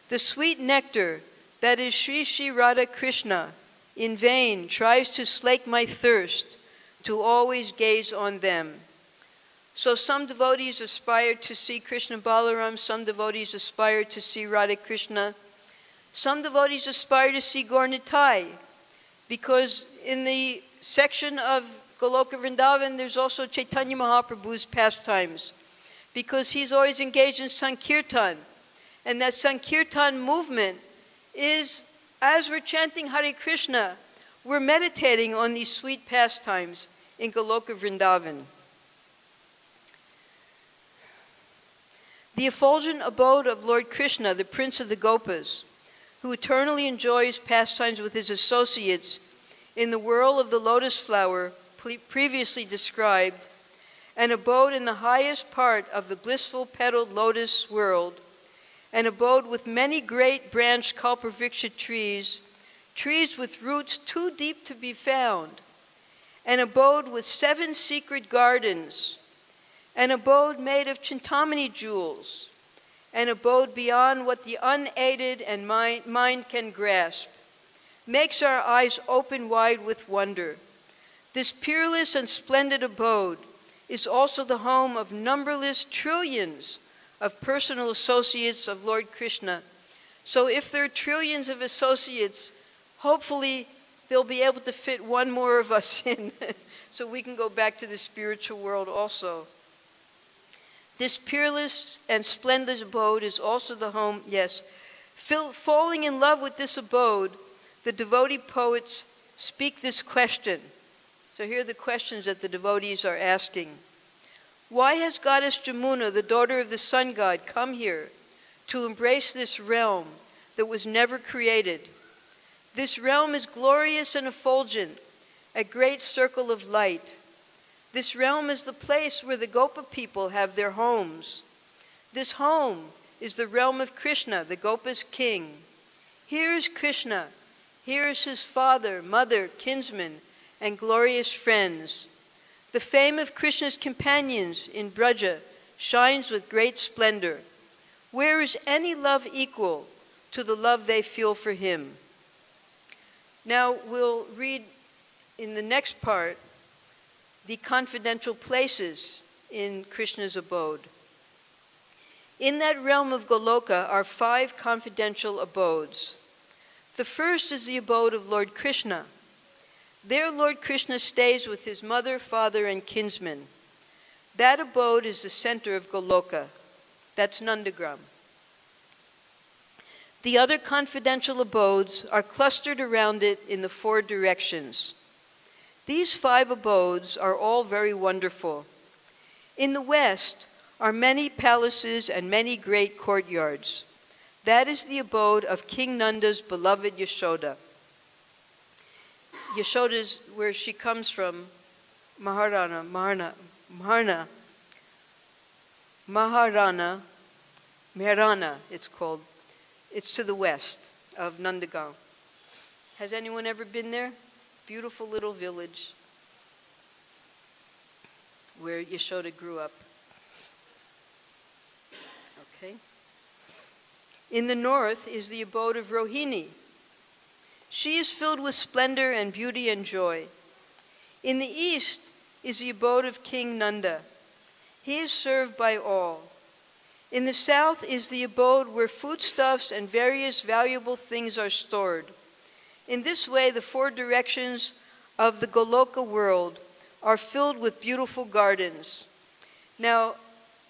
the sweet nectar that is Sri Sri Radha Krishna in vain tries to slake my thirst to always gaze on them. So some devotees aspire to see Krishna Balaram, some devotees aspire to see Radha Krishna, some devotees aspire to see Gaur Nitai, because in the section of Goloka Vrindavan there's also Chaitanya Mahaprabhu's pastimes, because he's always engaged in Sankirtan, and that Sankirtan movement is, as we're chanting Hare Krishna, we're meditating on these sweet pastimes in Goloka Vrindavan. The effulgent abode of Lord Krishna, the Prince of the Gopas, who eternally enjoys pastimes with his associates in the whirl of the lotus flower previously described, and abode in the highest part of the blissful petaled lotus world, and abode with many great branched kalpavriksha trees, trees with roots too deep to be found, and abode with 7 secret gardens, an abode made of chintamani jewels, an abode beyond what the unaided and mind can grasp, makes our eyes open wide with wonder. This peerless and splendid abode is also the home of numberless trillions of personal associates of Lord Krishna. So if there are trillions of associates, hopefully they'll be able to fit one more of us in so we can go back to the spiritual world also. This peerless and splendid abode is also the home, yes. Falling in love with this abode, the devotee poets speak this question. So here are the questions that the devotees are asking. Why has Goddess Jamuna, the daughter of the sun god, come here to embrace this realm that was never created? This realm is glorious and effulgent, a great circle of light. This realm is the place where the Gopa people have their homes. This home is the realm of Krishna, the Gopa's king. Here is Krishna. Here is his father, mother, kinsmen, and glorious friends. The fame of Krishna's companions in Braja shines with great splendor. Where is any love equal to the love they feel for him? Now we'll read in the next part the confidential places in Krishna's abode. In that realm of Goloka are 5 confidential abodes. The first is the abode of Lord Krishna. There Lord Krishna stays with his mother, father, and kinsmen. That abode is the center of Goloka. That's Nandagram. The other confidential abodes are clustered around it in the 4 directions. These 5 abodes are all very wonderful. In the west are many palaces and many great courtyards. That is the abode of King Nanda's beloved Yashoda. Yashoda is where she comes from, Maharana, it's called. It's to the west of Nandagaon. Has anyone ever been there? Beautiful little village where Yashoda grew up. Okay. In the north is the abode of Rohini. She is filled with splendor and beauty and joy. In the east is the abode of King Nanda. He is served by all. In the south is the abode where foodstuffs and various valuable things are stored. In this way, the 4 directions of the Goloka world are filled with beautiful gardens. Now,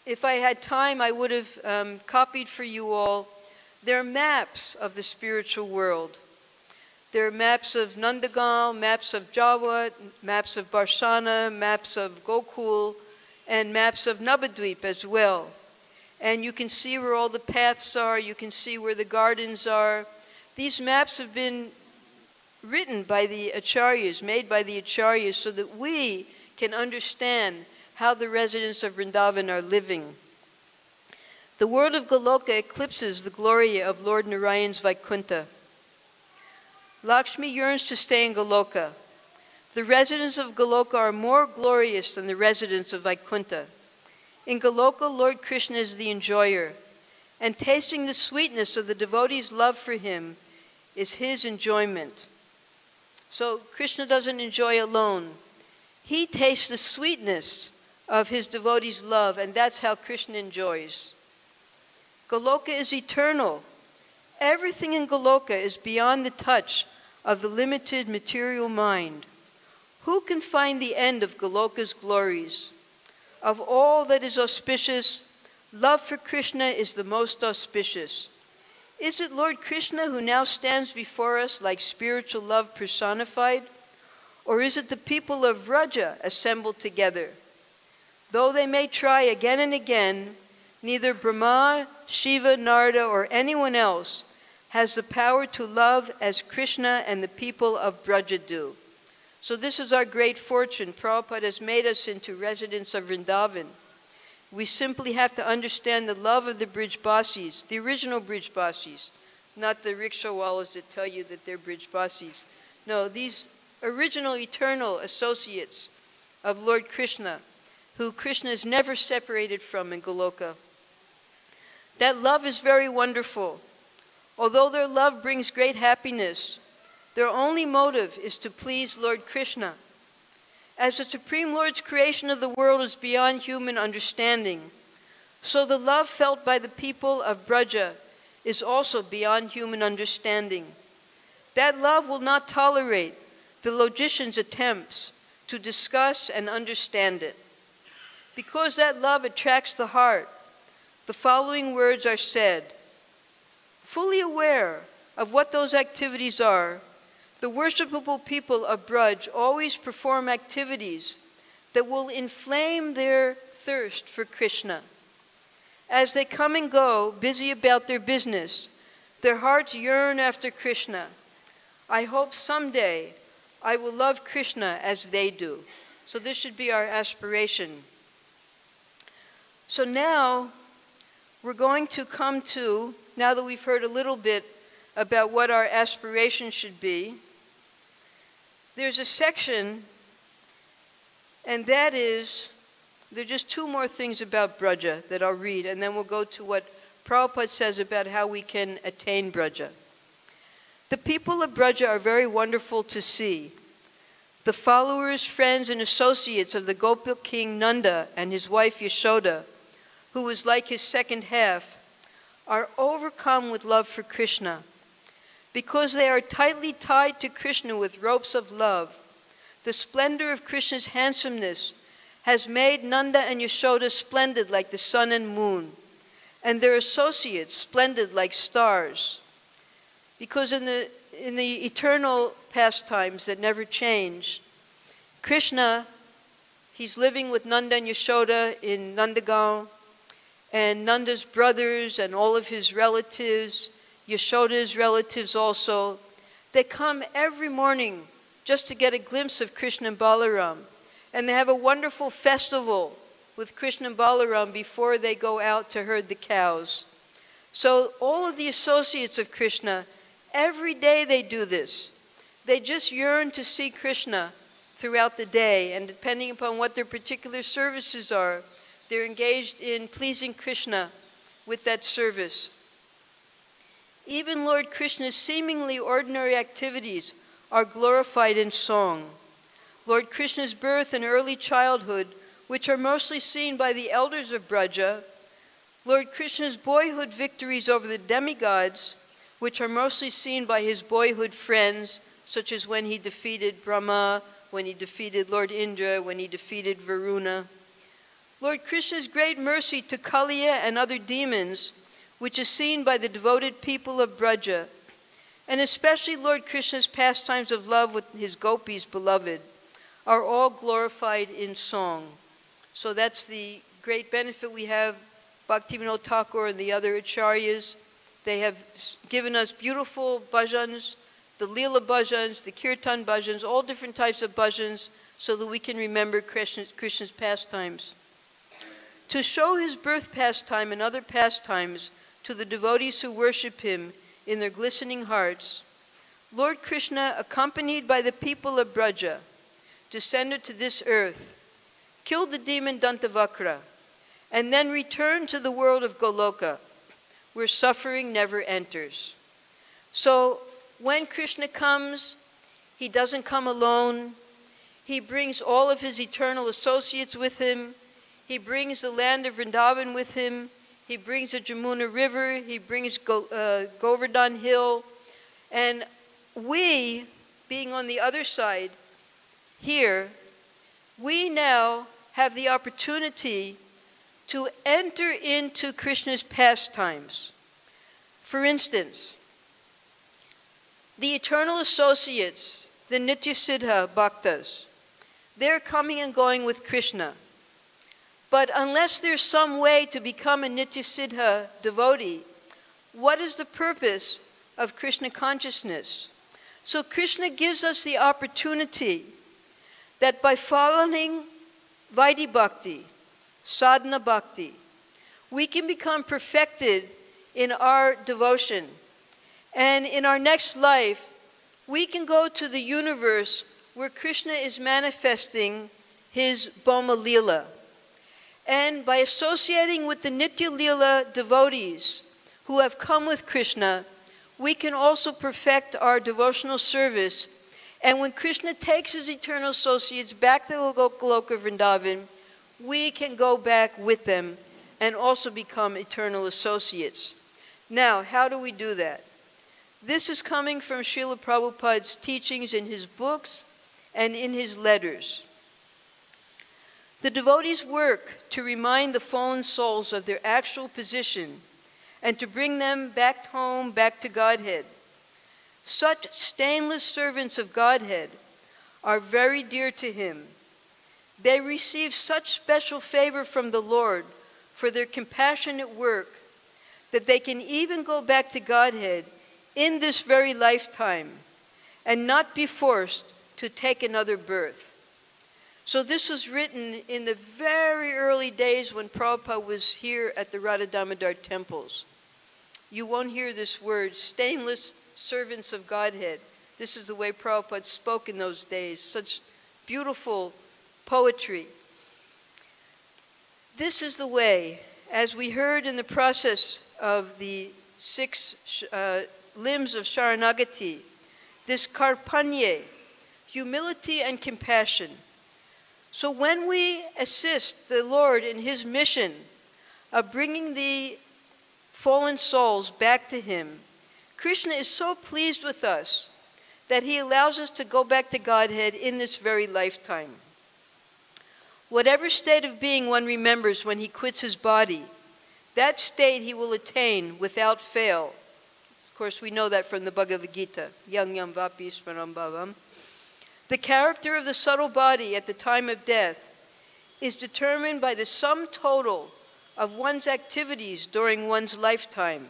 if I had time, I would have copied for you all. There are maps of the spiritual world. There are maps of Nandagal, maps of Jawat, maps of Barshana, maps of Gokul, and maps of Navadvip as well. And you can see where all the paths are. You can see where the gardens are. These maps have been written by the acharyas, made by the acharyas, so that we can understand how the residents of Vrindavan are living. The world of Goloka eclipses the glory of Lord Narayan's Vaikuntha. Lakshmi yearns to stay in Goloka. The residents of Goloka are more glorious than the residents of Vaikuntha. In Goloka, Lord Krishna is the enjoyer, and tasting the sweetness of the devotee's love for him is his enjoyment. So Krishna doesn't enjoy alone. He tastes the sweetness of his devotee's love, and that's how Krishna enjoys. Goloka is eternal. Everything in Goloka is beyond the touch of the limited material mind. Who can find the end of Goloka's glories? Of all that is auspicious, love for Krishna is the most auspicious. Is it Lord Krishna who now stands before us like spiritual love personified? Or is it the people of Vraja assembled together? Though they may try again and again, neither Brahma, Shiva, Narada, or anyone else has the power to love as Krishna and the people of Vraja do. So this is our great fortune. Prabhupada has made us into residents of Vrindavan. We simply have to understand the love of the Brijbasis, the original Brijbasis, not the rickshawallas that tell you that they're Brijbasis. No, these original eternal associates of Lord Krishna, who Krishna is never separated from in Goloka. That love is very wonderful. Although their love brings great happiness, their only motive is to please Lord Krishna. As the Supreme Lord's creation of the world is beyond human understanding, so the love felt by the people of Braja is also beyond human understanding. That love will not tolerate the logician's attempts to discuss and understand it. Because that love attracts the heart, the following words are said. Fully aware of what those activities are, the worshipable people of Braj always perform activities that will inflame their thirst for Krishna. As they come and go, busy about their business, their hearts yearn after Krishna. I hope someday I will love Krishna as they do. So this should be our aspiration. So now we're going to come to, now that we've heard a little bit about what our aspiration should be, there's a section, and that is, there are just 2 more things about Braja that I'll read, and then we'll go to what Prabhupada says about how we can attain Braja. The people of Braja are very wonderful to see. The followers, friends, and associates of the Gopal king Nanda and his wife Yashoda, who was like his second half, are overcome with love for Krishna. Because they are tightly tied to Krishna with ropes of love, the splendor of Krishna's handsomeness has made Nanda and Yashoda splendid like the sun and moon, and their associates splendid like stars. Because in the eternal pastimes that never change, Krishna, he's living with Nanda and Yashoda in Nandagaon, and Nanda's brothers and all of his relatives, Yashoda's relatives also, they come every morning just to get a glimpse of Krishna and Balaram. And they have a wonderful festival with Krishna and Balaram before they go out to herd the cows. So all of the associates of Krishna, every day they do this. They just yearn to see Krishna throughout the day, and depending upon what their particular services are, they're engaged in pleasing Krishna with that service. Even Lord Krishna's seemingly ordinary activities are glorified in song. Lord Krishna's birth and early childhood, which are mostly seen by the elders of Braja, Lord Krishna's boyhood victories over the demigods, which are mostly seen by his boyhood friends, such as when he defeated Brahma, when he defeated Lord Indra, when he defeated Varuna. Lord Krishna's great mercy to Kaliya and other demons, which is seen by the devoted people of Braja, and especially Lord Krishna's pastimes of love with his gopis beloved, are all glorified in song. So that's the great benefit we have. Bhaktivinoda Thakur and the other acharyas, they have given us beautiful bhajans, the Leela bhajans, the kirtan bhajans, all different types of bhajans, so that we can remember Krishna's pastimes. To show his birth pastime and other pastimes to the devotees who worship him in their glistening hearts, Lord Krishna, accompanied by the people of Braja, descended to this earth, killed the demon Dantavakra, and then returned to the world of Goloka, where suffering never enters. So when Krishna comes, he doesn't come alone. He brings all of his eternal associates with him. He brings the land of Vrindavan with him. He brings the Jamuna River. He brings Govardhan Hill. And we, being on the other side here, we now have the opportunity to enter into Krishna's pastimes. For instance, the eternal associates, the Nitya Siddha Bhaktas, they're coming and going with Krishna. But unless there's some way to become a Nitya Siddha devotee, what is the purpose of Krishna consciousness? So Krishna gives us the opportunity that by following Vaidhi Bhakti, sadhana bhakti, we can become perfected in our devotion. And in our next life, we can go to the universe where Krishna is manifesting his Bhoma Leela. And by associating with the Nitya Leela devotees who have come with Krishna, we can also perfect our devotional service. And when Krishna takes his eternal associates back to Goloka Vrindavan, we can go back with them and also become eternal associates. Now, how do we do that? This is coming from Srila Prabhupada's teachings in his books and in his letters. The devotees work to remind the fallen souls of their actual position and to bring them back home, back to Godhead. Such stainless servants of Godhead are very dear to him. They receive such special favor from the Lord for their compassionate work that they can even go back to Godhead in this very lifetime and not be forced to take another birth. So this was written in the very early days when Prabhupada was here at the Radha Damodar temples. You won't hear this word, stainless servants of Godhead. This is the way Prabhupada spoke in those days, such beautiful poetry. This is the way, as we heard in the process of the 6 limbs of Sharanagati, this karpanye, humility and compassion. So when we assist the Lord in his mission of bringing the fallen souls back to him, Krishna is so pleased with us that he allows us to go back to Godhead in this very lifetime. Whatever state of being one remembers when he quits his body, that state he will attain without fail. Of course, we know that from the Bhagavad-Gita. Yang yam vapi smaram bhavam. The character of the subtle body at the time of death is determined by the sum total of one's activities during one's lifetime.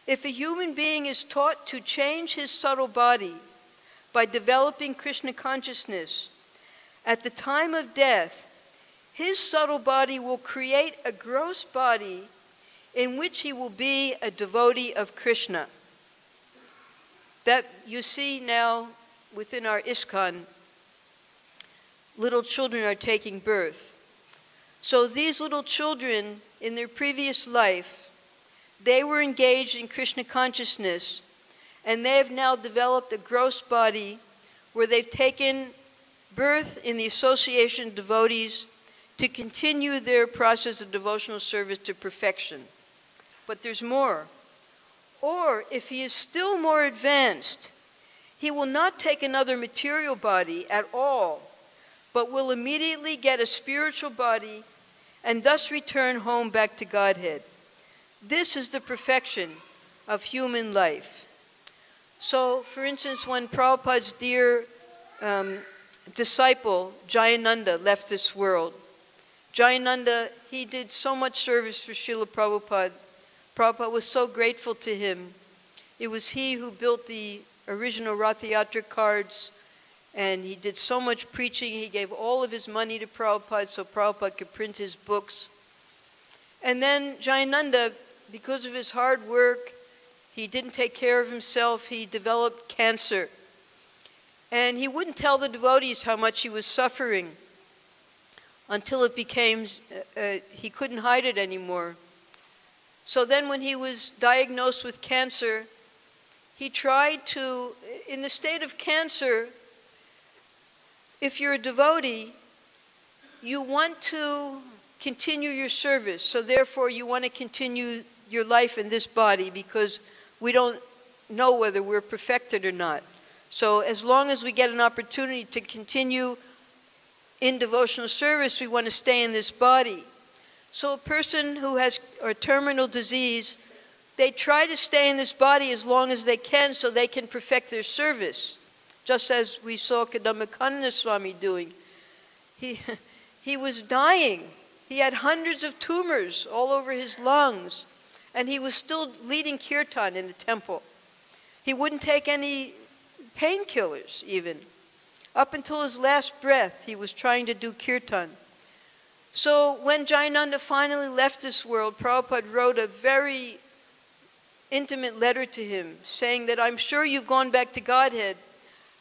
If a human being is taught to change his subtle body by developing Krishna consciousness, at the time of death, his subtle body will create a gross body in which he will be a devotee of Krishna. That you see now within our ISKCON, little children are taking birth. So these little children, in their previous life, they were engaged in Krishna consciousness, and they have now developed a gross body where they've taken birth in the association of devotees to continue their process of devotional service to perfection. But there's more. Or if he is still more advanced, he will not take another material body at all, but will immediately get a spiritual body and thus return home back to Godhead. This is the perfection of human life. So, for instance, when Prabhupada's dear disciple, Jayananda, left this world, Jayananda, he did so much service for Srila Prabhupada. Prabhupada was so grateful to him. It was he who built the original Rath Yatra cards, and he did so much preaching. He gave all of his money to Prabhupada so Prabhupada could print his books. And then Jayananda, because of his hard work, he didn't take care of himself. He developed cancer. And he wouldn't tell the devotees how much he was suffering until it became, he couldn't hide it anymore. So then when he was diagnosed with cancer, he tried to, in the state of cancer, if you're a devotee, you want to continue your service. So therefore you want to continue your life in this body because we don't know whether we're perfected or not. So as long as we get an opportunity to continue in devotional service, we want to stay in this body. So a person who has a terminal disease, they try to stay in this body as long as they can so they can perfect their service. Just as we saw Kadamba Swami doing. He was dying. He had hundreds of tumors all over his lungs. And he was still leading kirtan in the temple. He wouldn't take any painkillers even. Up until his last breath, he was trying to do kirtan. So when Jayananda finally left this world, Prabhupada wrote a very intimate letter to him saying that I'm sure you've gone back to Godhead,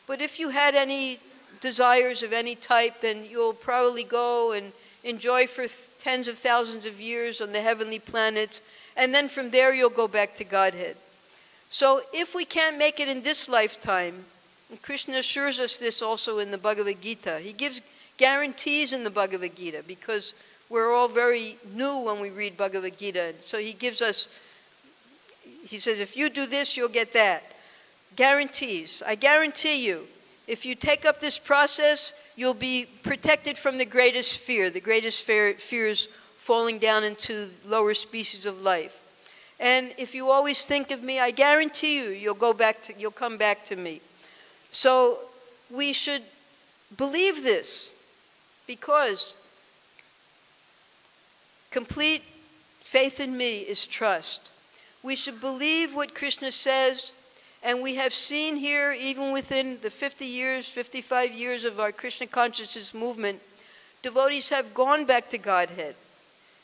but if you had any desires of any type, then you'll probably go and enjoy for tens of thousands of years on the heavenly planets, and then from there you'll go back to Godhead. So if we can't make it in this lifetime, and Krishna assures us this also in the Bhagavad-Gita, he gives guarantees in the Bhagavad-Gita because we're all very new when we read Bhagavad-Gita. So he gives us, he says, if you do this, you'll get that. Guarantees. I guarantee you, if you take up this process, you'll be protected from the greatest fear. The greatest fear is falling down into lower species of life. And if you always think of me, I guarantee you, you'll come back to me. So we should believe this because complete faith in me is trust. We should believe what Krishna says, and we have seen here, even within the 50 years, 55 years of our Krishna consciousness movement, devotees have gone back to Godhead.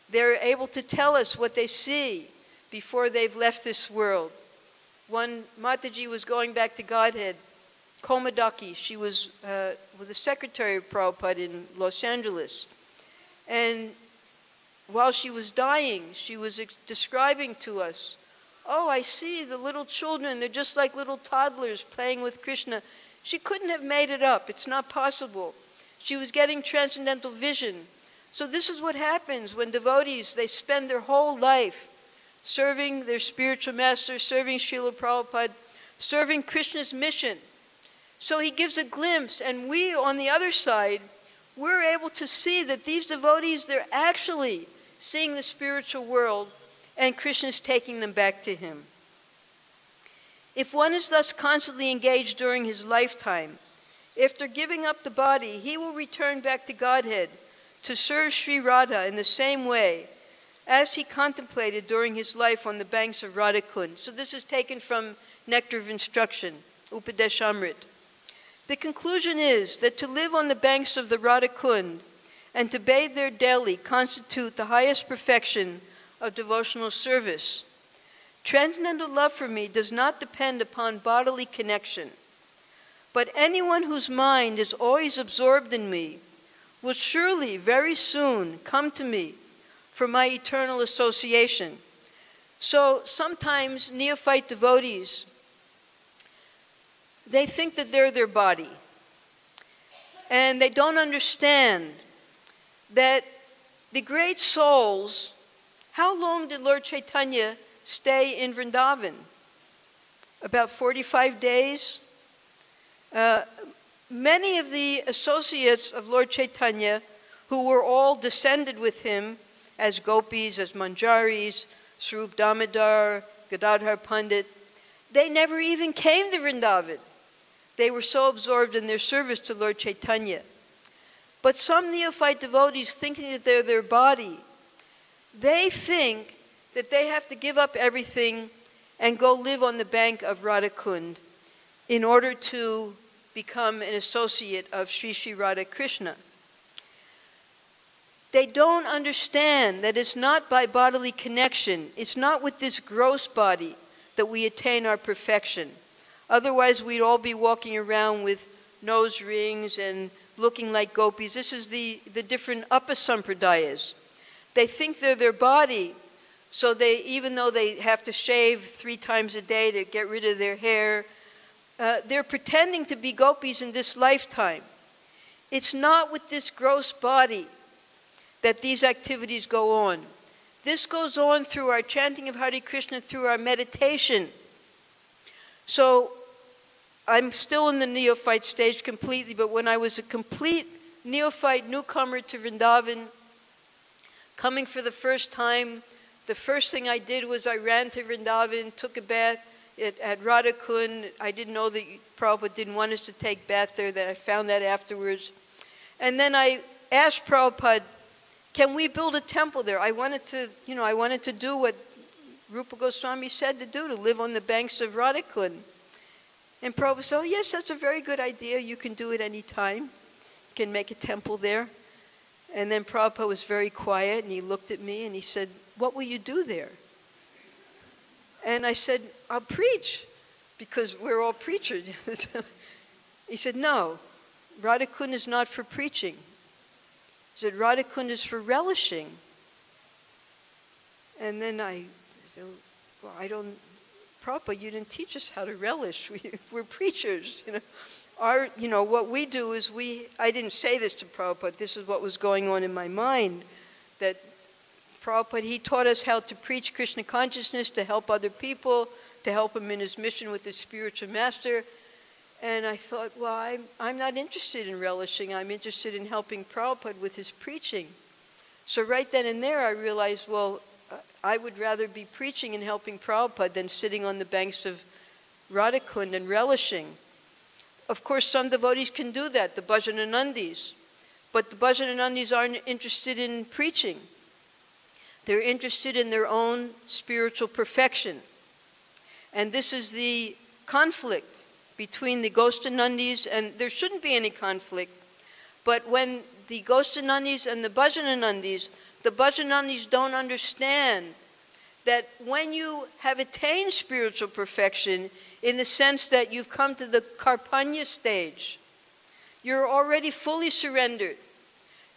They're able to tell us what they see before they've left this world. One Mataji was going back to Godhead, Komadaki. She was with the secretary of Prabhupada in Los Angeles. And while she was dying, she was describing to us oh, I see the little children, they're just like little toddlers playing with Krishna. She couldn't have made it up. It's not possible. She was getting transcendental vision. So this is what happens when devotees, they spend their whole life serving their spiritual master, serving Srila Prabhupada, serving Krishna's mission. So he gives a glimpse, and we, on the other side, we're able to see that these devotees, they're actually seeing the spiritual world, and Krishna's taking them back to him. If one is thus constantly engaged during his lifetime, after giving up the body, he will return back to Godhead to serve Sri Radha in the same way as he contemplated during his life on the banks of Radhakund. So this is taken from Nectar of Instruction, Upadeshamrit. The conclusion is that to live on the banks of the Radhakund and to bathe there daily constitute the highest perfection of devotional service. Transcendental love for me does not depend upon bodily connection, but anyone whose mind is always absorbed in me will surely very soon come to me for my eternal association. So sometimes neophyte devotees, they think that they're their body. And they don't understand that the great souls, how long did Lord Chaitanya stay in Vrindavan? About 45 days. Many of the associates of Lord Chaitanya, who were all descended with him as gopis, as manjaris, Swarup Damodar, Gadadhar Pandit, they never even came to Vrindavan. They were so absorbed in their service to Lord Chaitanya. But some neophyte devotees, thinking that they're their body, they think that they have to give up everything and go live on the bank of Radhakund in order to become an associate of Sri Sri Radha Krishna. They don't understand that it's not by bodily connection, it's not with this gross body that we attain our perfection. Otherwise, we'd all be walking around with nose rings and looking like gopis. This is the different upasampradayas. They think they're their body, so they, even though they have to shave 3 times a day to get rid of their hair, they're pretending to be gopis in this lifetime. It's not with this gross body that these activities go on. This goes on through our chanting of Hare Krishna, through our meditation. So I'm still in the neophyte stage completely, but when I was a complete neophyte newcomer to Vrindavan, coming for the first time, the first thing I did was I ran to Vrindavan, took a bath at Radhakund. I didn't know that Prabhupada didn't want us to take bath there, that I found that afterwards. And then I asked Prabhupada, can we build a temple there? I wanted to do what Rupa Goswami said to do, to live on the banks of Radhakund. And Prabhupada said, oh yes, that's a very good idea. You can do it any time. You can make a temple there. And then Prabhupada was very quiet, and he looked at me and he said, what will you do there? And I said, I'll preach, because we're all preachers. He said, no, Radhakund is not for preaching. He said, Radhakund is for relishing. And then I said, well, Prabhupada, you didn't teach us how to relish. We're preachers, what we do is I didn't say this to Prabhupada, this is what was going on in my mind, that Prabhupada, he taught us how to preach Krishna consciousness, to help other people, to help him in his mission with his spiritual master. And I thought, well, I'm not interested in relishing, I'm interested in helping Prabhupada with his preaching. So right then and there I realized, well, I would rather be preaching and helping Prabhupada than sitting on the banks of Radhakund and relishing. Of course, some devotees can do that, the Bhajananandis. But the Bhajananandis aren't interested in preaching. They're interested in their own spiritual perfection. And this is the conflict between the Ghostanandis, and there shouldn't be any conflict. But when the Ghostanandis and the Bhajananandis don't understand that when you have attained spiritual perfection, in the sense that you've come to the Karpanya stage, you're already fully surrendered.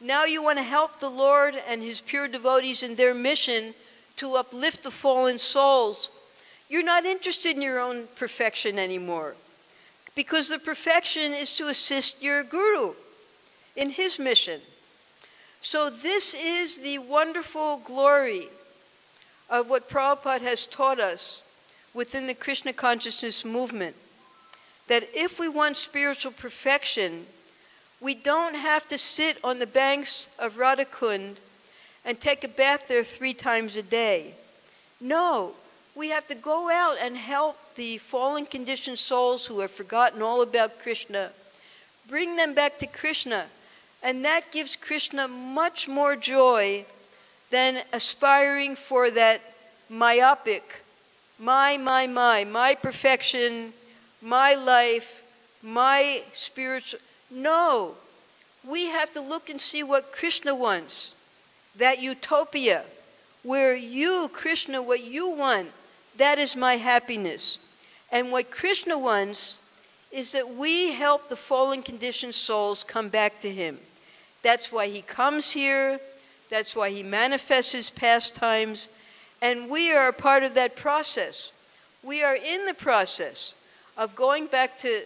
Now you want to help the Lord and his pure devotees in their mission to uplift the fallen souls. You're not interested in your own perfection anymore, because the perfection is to assist your guru in his mission. So this is the wonderful glory of what Prabhupada has taught us within the Krishna consciousness movement, that if we want spiritual perfection, we don't have to sit on the banks of Radhakund and take a bath there 3 times a day. No, we have to go out and help the fallen conditioned souls who have forgotten all about Krishna, bring them back to Krishna, and that gives Krishna much more joy than aspiring for that myopic, my perfection, my life, my spiritual. No, we have to look and see what Krishna wants, that utopia, where you, Krishna, what you want, that is my happiness. And what Krishna wants is that we help the fallen conditioned souls come back to him. That's why he comes here. That's why he manifests his pastimes. And we are a part of that process. We are in the process of going back to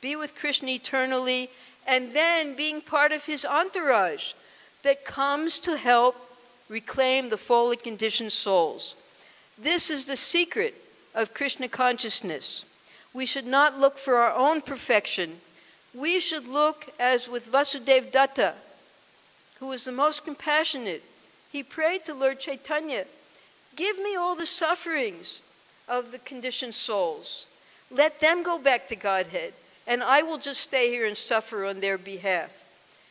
be with Krishna eternally, and then being part of his entourage that comes to help reclaim the fallen conditioned souls. This is the secret of Krishna consciousness. We should not look for our own perfection. We should look as with Vasudeva Datta, who was the most compassionate. He prayed to Lord Chaitanya, give me all the sufferings of the conditioned souls. Let them go back to Godhead, and I will just stay here and suffer on their behalf.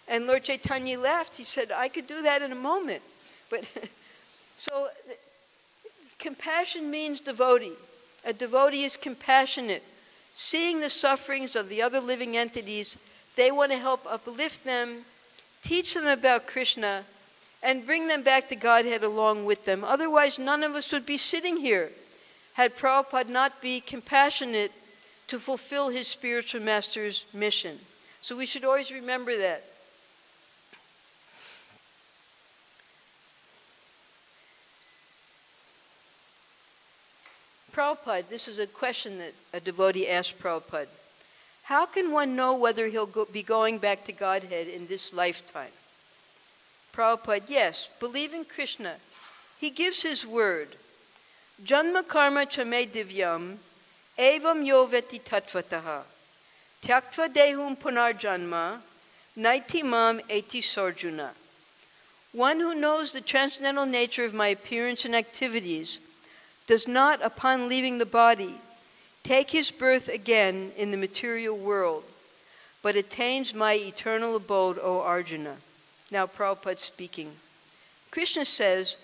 And Lord Chaitanya laughed. He said, I could do that in a moment. But so compassion means devotee. A devotee is compassionate. Seeing the sufferings of the other living entities, they want to help uplift them, teach them about Krishna, and bring them back to Godhead along with them. Otherwise, none of us would be sitting here had Prabhupada not be compassionate to fulfill his spiritual master's mission. So we should always remember that. Prabhupada, this is a question that a devotee asked Prabhupada. How can one know whether he'll be going back to Godhead in this lifetime? Prabhupada, yes, believe in Krishna. He gives his word. Janma karma chame divyam, evam yoveti tatvataha, tyaktva dehum punarjanma, naiti mam eti sarjuna. One who knows the transcendental nature of my appearance and activities does not, upon leaving the body, take his birth again in the material world, but attains my eternal abode, O Arjuna. Now Prabhupada speaking. Krishna says,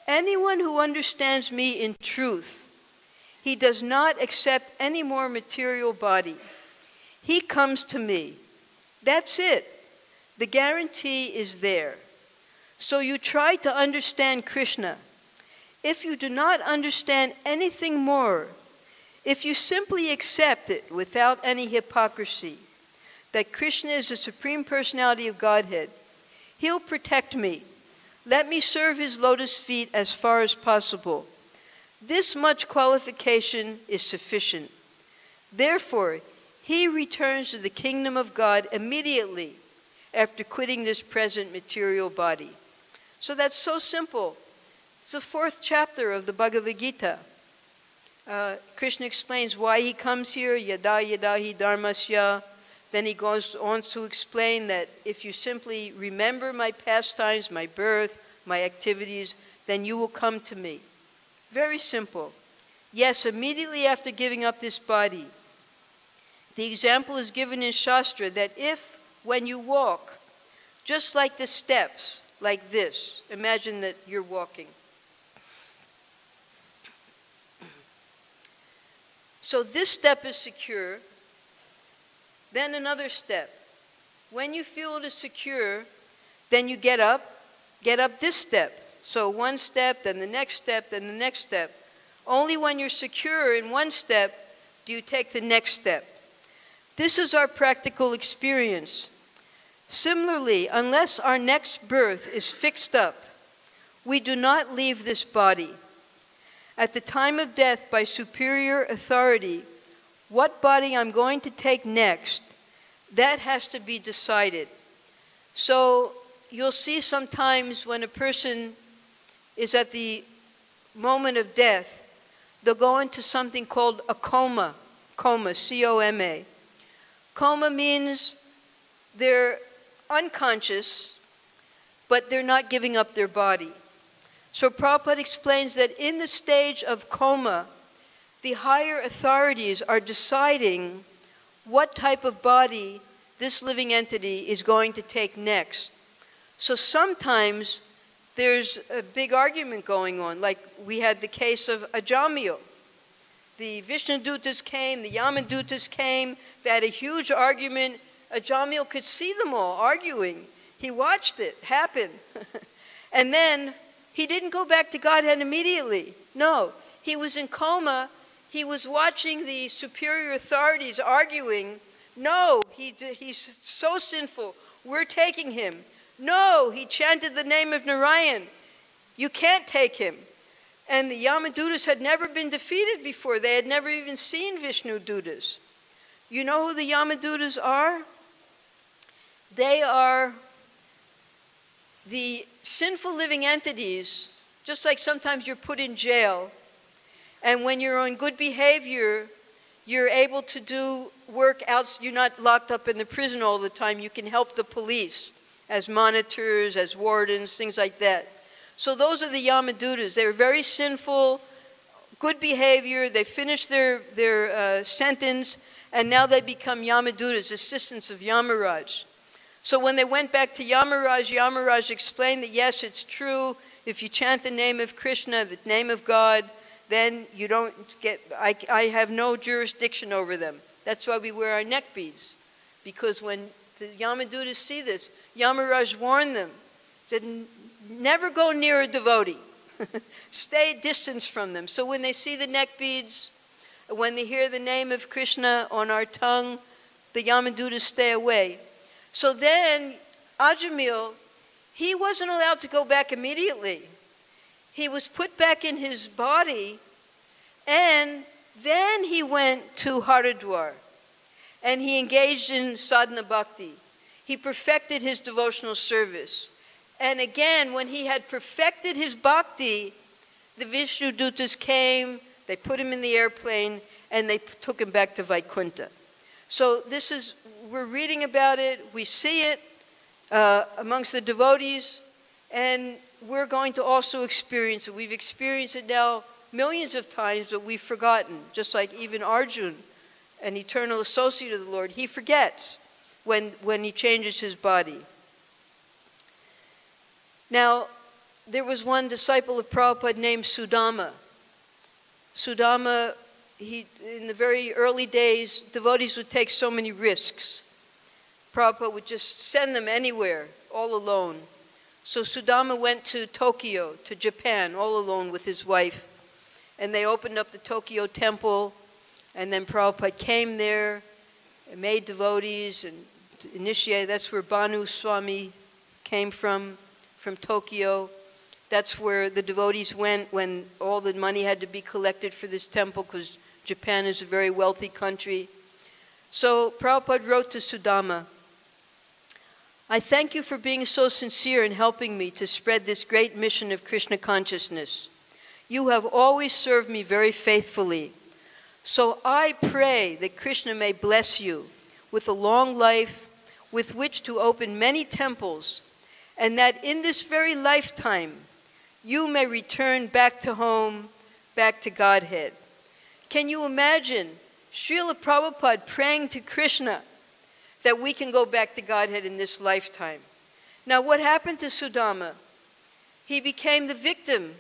anyone who understands me in truth, he does not accept any more material body. He comes to me. That's it. The guarantee is there. So you try to understand Krishna. If you do not understand anything more, if you simply accept it without any hypocrisy, that Krishna is the Supreme Personality of Godhead, he'll protect me. Let me serve his lotus feet as far as possible. This much qualification is sufficient. Therefore, he returns to the kingdom of God immediately after quitting this present material body. So that's so simple. It's the 4th chapter of the Bhagavad-Gita. Krishna explains why he comes here, yada yada hi dharmasya. Then he goes on to explain that if you simply remember my pastimes, my birth, my activities, then you will come to me. Very simple. Yes, immediately after giving up this body. The example is given in Shastra that if, when you walk, just like the steps, like this, imagine that you're walking. So this step is secure. Then another step. When you feel it is secure, then you get up this step. So one step, then the next step, then the next step. Only when you're secure in one step do you take the next step. This is our practical experience. Similarly, unless our next birth is fixed up, we do not leave this body. at the time of death by superior authority, what body I'm going to take next, that has to be decided. So you'll see sometimes when a person is at the moment of death, they'll go into something called a coma, C-O-M-A. Coma means they're unconscious, but they're not giving up their body. So Prabhupada explains that in the stage of coma, the higher authorities are deciding what type of body this living entity is going to take next. So sometimes there's a big argument going on, like we had the case of Ajamil. The Vishnudutas came, the Yamadutas came, they had a huge argument. Ajamil could see them all arguing. He watched it happen. And then he didn't go back to Godhead immediately. No, he was in coma. He was watching the superior authorities arguing. No, he's so sinful. We're taking him. No, he chanted the name of Narayan. You can't take him. And the Yamadutas had never been defeated before. They had never even seen Vishnudutas. You know who the Yamadutas are? They are the sinful living entities, just like sometimes you're put in jail. And when you're on good behavior, you're able to do work out. You're not locked up in the prison all the time. You can help the police as monitors, as wardens, things like that. So those are the Yamadutas. They're very sinful, good behavior. They finish their sentence, and now they become Yamadutas, assistants of Yamaraj. So when they went back to Yamaraj, Yamaraj explained that yes, it's true. If you chant the name of Krishna, the name of God, then you don't get, I have no jurisdiction over them. That's why we wear our neck beads. Because when the Yamadutas see this, Yamaraj warned them, said, never go near a devotee. Stay distance from them. So when they see the neck beads, when they hear the name of Krishna on our tongue, the Yamadutas stay away. So then Ajamil, he wasn't allowed to go back immediately. He was put back in his body, and then he went to Haridwar, and he engaged in sadhana bhakti. He perfected his devotional service. And again, when he had perfected his bhakti, the Vishnudutas came, they put him in the airplane, and they took him back to Vaikuntha. So this is, we're reading about it, we see it amongst the devotees, and we're going to also experience it. We've experienced it now millions of times, but we've forgotten. Just like even Arjuna, an eternal associate of the Lord, he forgets when he changes his body. Now, there was one disciple of Prabhupada named Sudama. Sudama, in the very early days, devotees would take so many risks. Prabhupada would just send them anywhere, all alone. So Sudama went to Tokyo, to Japan, all alone with his wife. And they opened up the Tokyo temple, and then Prabhupada came there and made devotees and initiated. That's where Bhanu Swami came from Tokyo. That's where the devotees went when all the money had to be collected for this temple, because Japan is a very wealthy country. So Prabhupada wrote to Sudama, I thank you for being so sincere in helping me to spread this great mission of Krishna consciousness. You have always served me very faithfully. So I pray that Krishna may bless you with a long life with which to open many temples, and that in this very lifetime, you may return back to home, back to Godhead. Can you imagine Srila Prabhupada praying to Krishna that we can go back to Godhead in this lifetime? Now, what happened to Sudama? He became the victim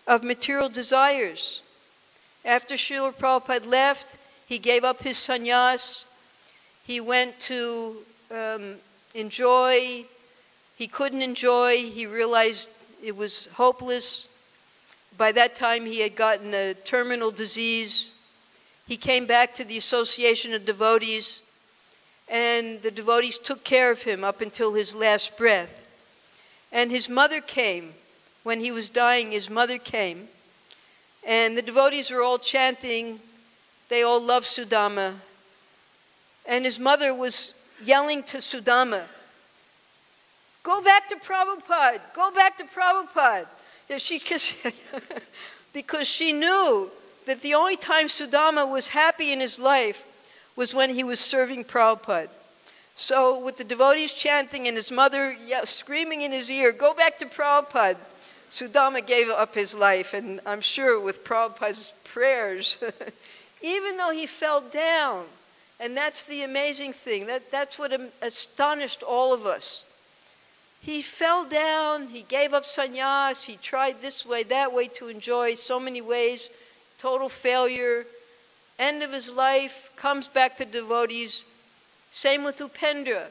of material desires. After Srila Prabhupada left, he gave up his sannyas. He went to enjoy. He couldn't enjoy. He realized it was hopeless. By that time, he had gotten a terminal disease. He came back to the Association of Devotees, and the devotees took care of him up until his last breath. And his mother came. When he was dying, his mother came, And the devotees were all chanting. They all loved Sudama. And his mother was yelling to Sudama, "Go back to Prabhupada, go back to Prabhupada." Because she knew that the only time Sudama was happy in his life was when he was serving Prabhupada. So with the devotees chanting and his mother screaming in his ear, "Go back to Prabhupada," Sudama gave up his life, and I'm sure with Prabhupada's prayers, even though he fell down. And that's the amazing thing. That's what astonished all of us. He fell down, he gave up sannyas, he tried this way, that way to enjoy so many ways, total failure. End of his life, comes back to devotees. Same with Upendra.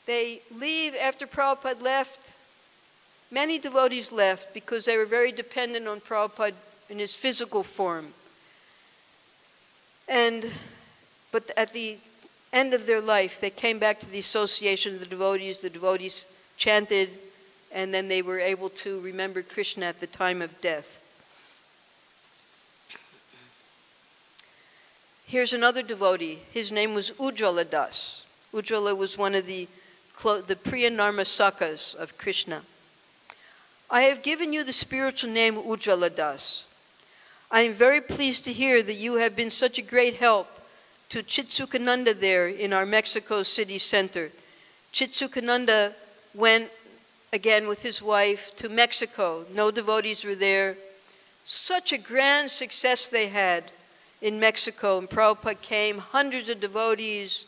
They leave after Prabhupada left. Many devotees left because they were very dependent on Prabhupada in his physical form. But at the end of their life, they came back to the association of the devotees chanted, and then they were able to remember Krishna at the time of death. Here's another devotee. His name was Ujjwala Das. Ujjwala was one of the Priya Narmasakas of Krishna. "I have given you the spiritual name Ujjwala Das. I am very pleased to hear that you have been such a great help to Chitsukananda there in our Mexico City center." Chitsukananda went again with his wife to Mexico. No devotees were there. Such a grand success they had in Mexico. And Prabhupada came, hundreds of devotees,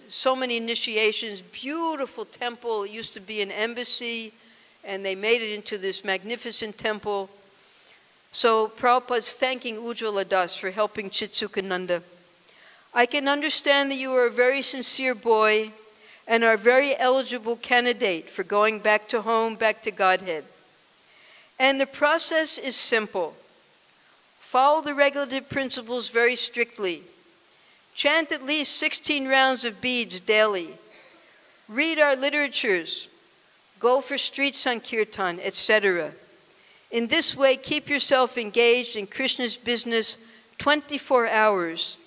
so many initiations, beautiful temple. It used to be an embassy, and they made it into this magnificent temple. So Prabhupada's thanking Ujjwala Das for helping Chitsukananda. "I can understand that you are a very sincere boy and are a very eligible candidate for going back to home, back to Godhead. And the process is simple. Follow the regulative principles very strictly. Chant at least 16 rounds of beads daily. Read our literatures. Go for street sankirtan, etc. In this way, keep yourself engaged in Krishna's business 24 hours.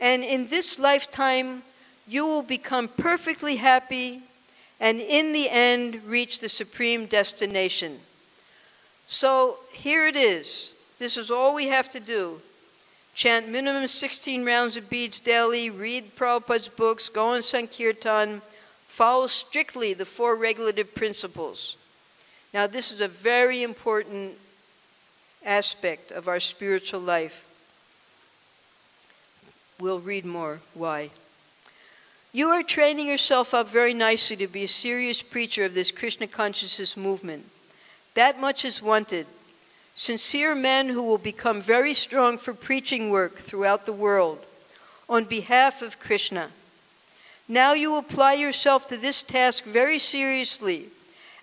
And in this lifetime, you will become perfectly happy and in the end reach the supreme destination." So here it is. This is all we have to do. Chant minimum 16 rounds of beads daily, read Prabhupada's books, go on Sankirtan, follow strictly the 4 regulative principles. Now this is a very important aspect of our spiritual life. We'll read more why. "You are training yourself up very nicely to be a serious preacher of this Krishna consciousness movement. That much is wanted. Sincere men who will become very strong for preaching work throughout the world on behalf of Krishna. Now you apply yourself to this task very seriously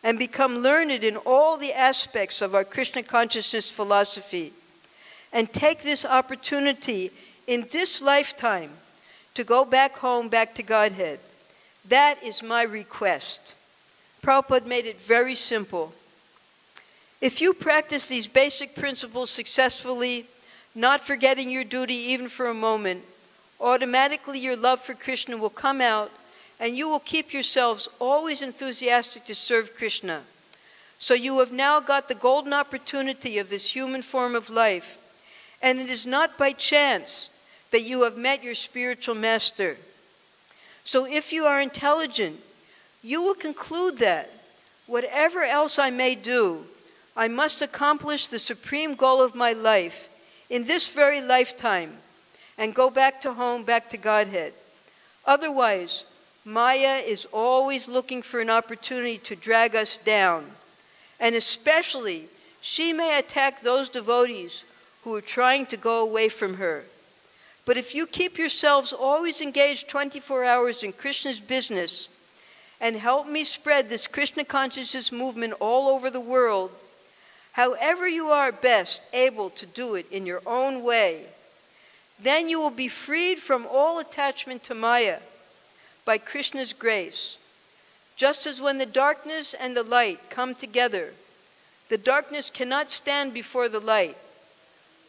and become learned in all the aspects of our Krishna consciousness philosophy. And take this opportunity in this lifetime to go back home, back to Godhead. That is my request." Prabhupada made it very simple. If you practice these basic principles successfully, not forgetting your duty even for a moment, automatically your love for Krishna will come out and you will keep yourselves always enthusiastic to serve Krishna. So you have now got the golden opportunity of this human form of life, and it is not by chance that you have met your spiritual master. So if you are intelligent, you will conclude that whatever else I may do, I must accomplish the supreme goal of my life in this very lifetime and go back to home, back to Godhead. Otherwise, Maya is always looking for an opportunity to drag us down, and especially she may attack those devotees who are trying to go away from her. But if you keep yourselves always engaged 24 hours in Krishna's business and help me spread this Krishna consciousness movement all over the world, however you are best able to do it in your own way, then you will be freed from all attachment to Maya by Krishna's grace. Just as when the darkness and the light come together, The darkness cannot stand before the light.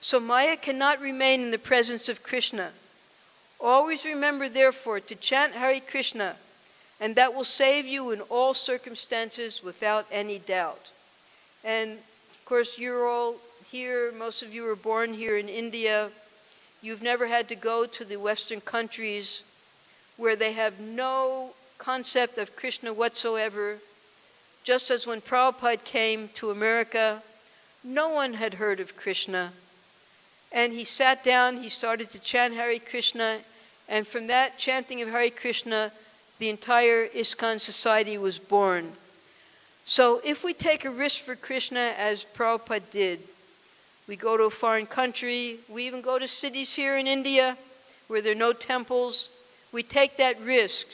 So Maya cannot remain in the presence of Krishna. Always remember, therefore, to chant Hare Krishna, and that will save you in all circumstances without any doubt. And, of course, you're all here. Most of you were born here in India. You've never had to go to the Western countries where they have no concept of Krishna whatsoever. Just as when Prabhupada came to America, no one had heard of Krishna. And he sat down, he started to chant Hare Krishna, and from that chanting of Hare Krishna, the entire ISKCON society was born. So if we take a risk for Krishna, as Prabhupada did, we go to a foreign country, we even go to cities here in India where there are no temples, we take that risk,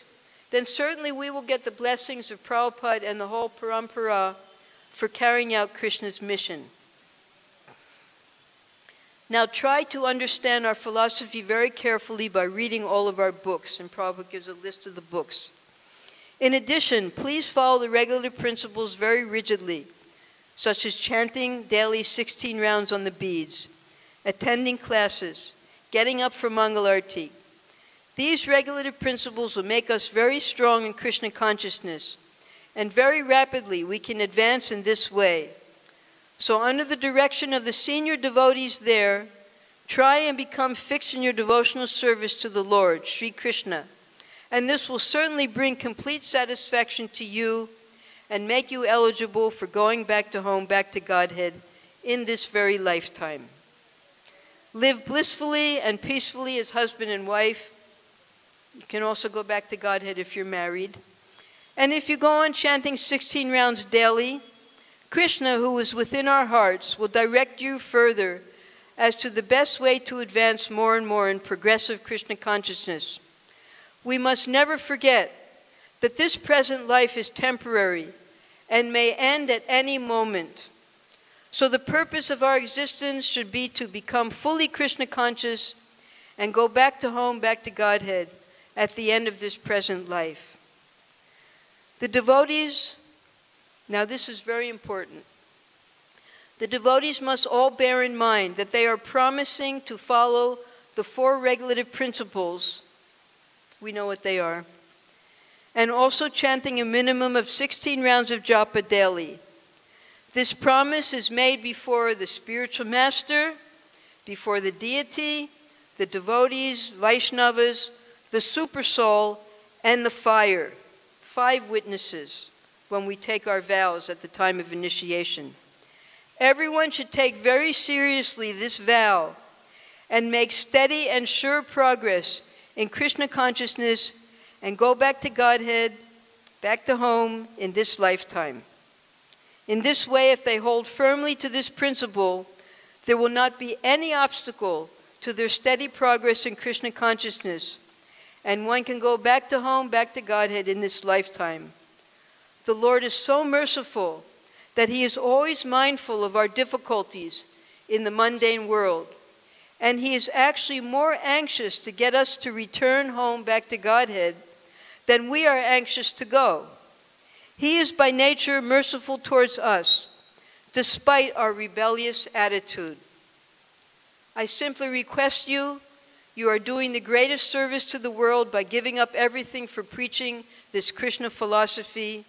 then certainly we will get the blessings of Prabhupada and the whole parampara for carrying out Krishna's mission. Now try to understand our philosophy very carefully by reading all of our books, and Prabhupada gives a list of the books. In addition, please follow the regulative principles very rigidly, such as chanting daily 16 rounds on the beads, attending classes, getting up for Mangalarti. These regulative principles will make us very strong in Krishna consciousness, and very rapidly we can advance in this way. So under the direction of the senior devotees there, try and become fixed in your devotional service to the Lord, Sri Krishna, and this will certainly bring complete satisfaction to you and make you eligible for going back to home, back to Godhead, in this very lifetime. Live blissfully and peacefully as husband and wife. You can also go back to Godhead if you're married. And if you go on chanting 16 rounds daily, Krishna, who is within our hearts, will direct you further as to the best way to advance more and more in progressive Krishna consciousness. We must never forget that this present life is temporary and may end at any moment. So the purpose of our existence should be to become fully Krishna conscious and go back to home, back to Godhead at the end of this present life. The devotees, now this is very important. The devotees must all bear in mind that they are promising to follow the 4 regulative principles. We know what they are. And also chanting a minimum of 16 rounds of japa daily. This promise is made before the spiritual master, before the deity, the devotees, Vaishnavas, the super soul, and the fire. 5 witnesses when we take our vows at the time of initiation. Everyone should take very seriously this vow and make steady and sure progress in Krishna consciousness and go back to Godhead, back to home in this lifetime. In this way, if they hold firmly to this principle, there will not be any obstacle to their steady progress in Krishna consciousness, and one can go back to home, back to Godhead in this lifetime. The Lord is so merciful that He is always mindful of our difficulties in the mundane world, and He is actually more anxious to get us to return home back to Godhead than we are anxious to go. He is by nature merciful towards us, despite our rebellious attitude. I simply request you, you are doing the greatest service to the world by giving up everything for preaching this Krishna philosophy.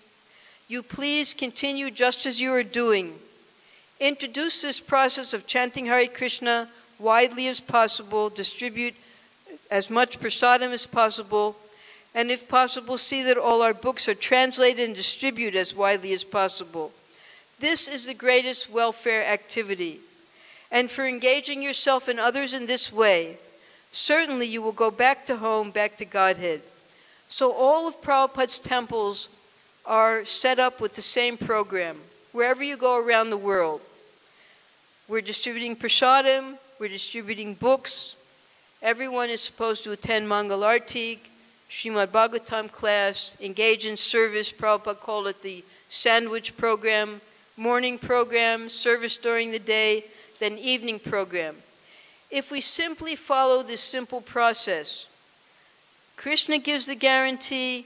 You please continue just as you are doing. Introduce this process of chanting Hare Krishna widely as possible, distribute as much prasadam as possible, and if possible, see that all our books are translated and distributed as widely as possible. This is the greatest welfare activity. And for engaging yourself and others in this way, certainly you will go back to home, back to Godhead. So all of Prabhupada's temples are set up with the same program, wherever you go around the world. We're distributing prasadam, we're distributing books. Everyone is supposed to attend Mangalarti, Srimad Bhagavatam class, engage in service. Prabhupada called it the sandwich program, morning program, service during the day, then evening program. If we simply follow this simple process, Krishna gives the guarantee,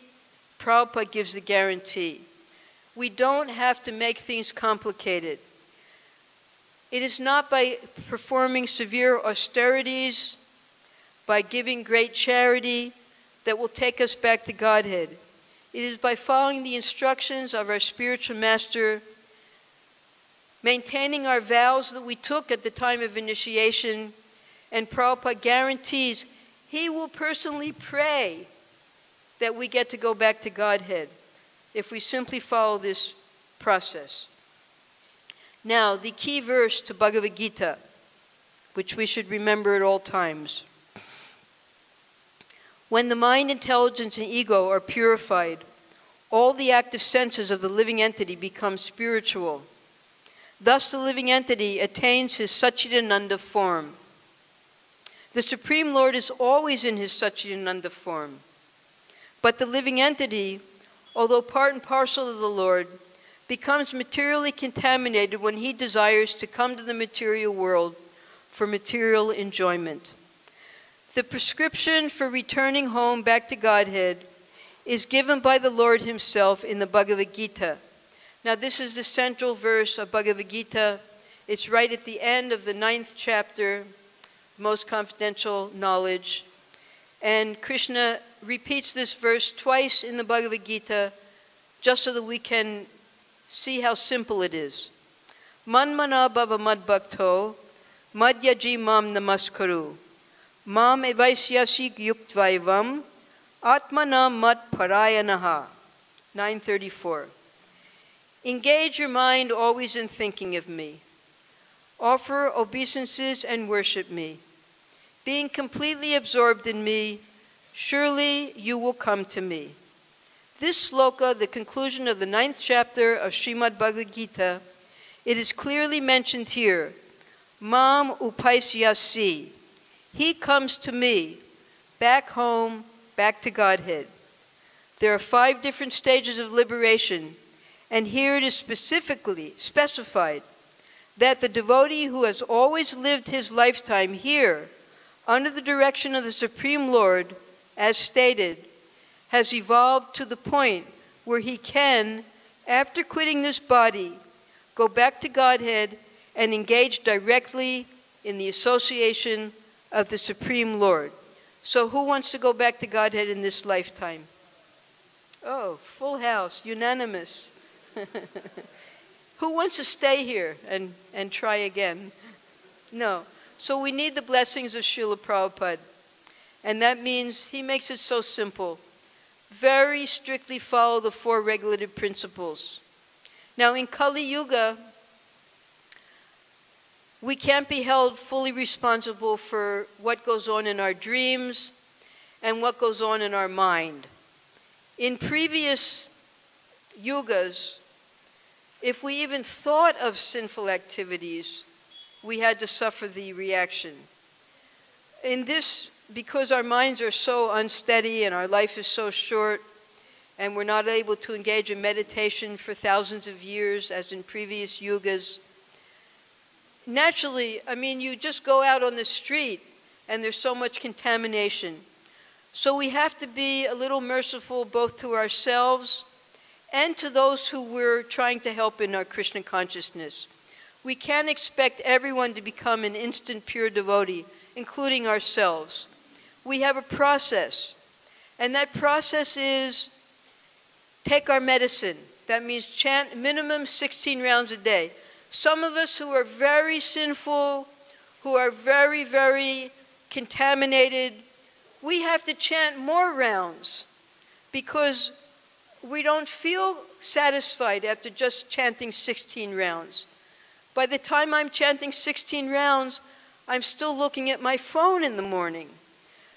Prabhupada gives the guarantee. We don't have to make things complicated. It is not by performing severe austerities, by giving great charity, that will take us back to Godhead. It is by following the instructions of our spiritual master, maintaining our vows that we took at the time of initiation, and Prabhupada guarantees he will personally pray that we get to go back to Godhead if we simply follow this process. Now, the key verse to Bhagavad-Gita, which we should remember at all times. When the mind, intelligence, and ego are purified, all the active senses of the living entity become spiritual. Thus, the living entity attains his Satchidananda form. The Supreme Lord is always in his Satchidananda form. But the living entity, although part and parcel of the Lord, becomes materially contaminated when he desires to come to the material world for material enjoyment. The prescription for returning home back to Godhead is given by the Lord himself in the Bhagavad-Gita. Now, this is the central verse of Bhagavad-Gita. It's right at the end of the 9th chapter, most confidential knowledge. And Krishna repeats this verse twice in the Bhagavad-Gita just so that we can see how simple it is. Manmana bhava madbhakto madhyaji mam namaskaru mam evaisyasi yuktvaivam atmana mat parayanaha. 934. Engage your mind always in thinking of me. Offer obeisances and worship me. Being completely absorbed in me, surely you will come to me. This sloka, the conclusion of the 9th chapter of Srimad Bhagavad-Gita, it is clearly mentioned here. Mam upaisyasi. He comes to me, back home, back to Godhead. There are 5 different stages of liberation, and here it is specifically specified that the devotee who has always lived his lifetime here, under the direction of the Supreme Lord, as stated, has evolved to the point where he can, after quitting this body, go back to Godhead and engage directly in the association of the Supreme Lord. So who wants to go back to Godhead in this lifetime? Oh, full house, unanimous. Who wants to stay here and try again? No. So we need the blessings of Srila Prabhupada. And that means he makes it so simple. Very strictly follow the 4 regulative principles. Now in Kali Yuga, we can't be held fully responsible for what goes on in our dreams and what goes on in our mind. In previous yugas, if we even thought of sinful activities, we had to suffer the reaction. In this, because our minds are so unsteady and our life is so short, and we're not able to engage in meditation for thousands of years as in previous yugas, naturally, you just go out on the street and there's so much contamination. So we have to be a little merciful both to ourselves and to those who we're trying to help in our Krishna consciousness. We can't expect everyone to become an instant pure devotee, including ourselves. We have a process, and that process is take our medicine. That means chant minimum 16 rounds a day. Some of us who are very sinful, who are very, very contaminated, we have to chant more rounds because we don't feel satisfied after just chanting 16 rounds. By the time I'm chanting 16 rounds, I'm still looking at my phone in the morning.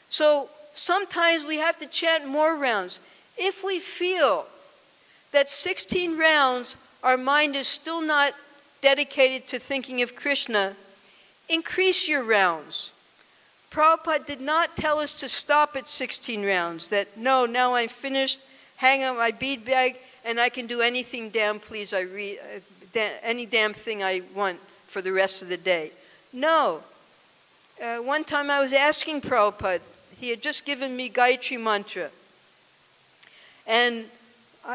So sometimes we have to chant more rounds. If we feel that 16 rounds, our mind is still not dedicated to thinking of Krishna, increase your rounds. Prabhupada did not tell us to stop at 16 rounds, that no, now I'm finished, hang up my bead bag, and I can do anything damn please any damn thing I want for the rest of the day. No. One time I was asking Prabhupada, he had just given me Gayatri Mantra. And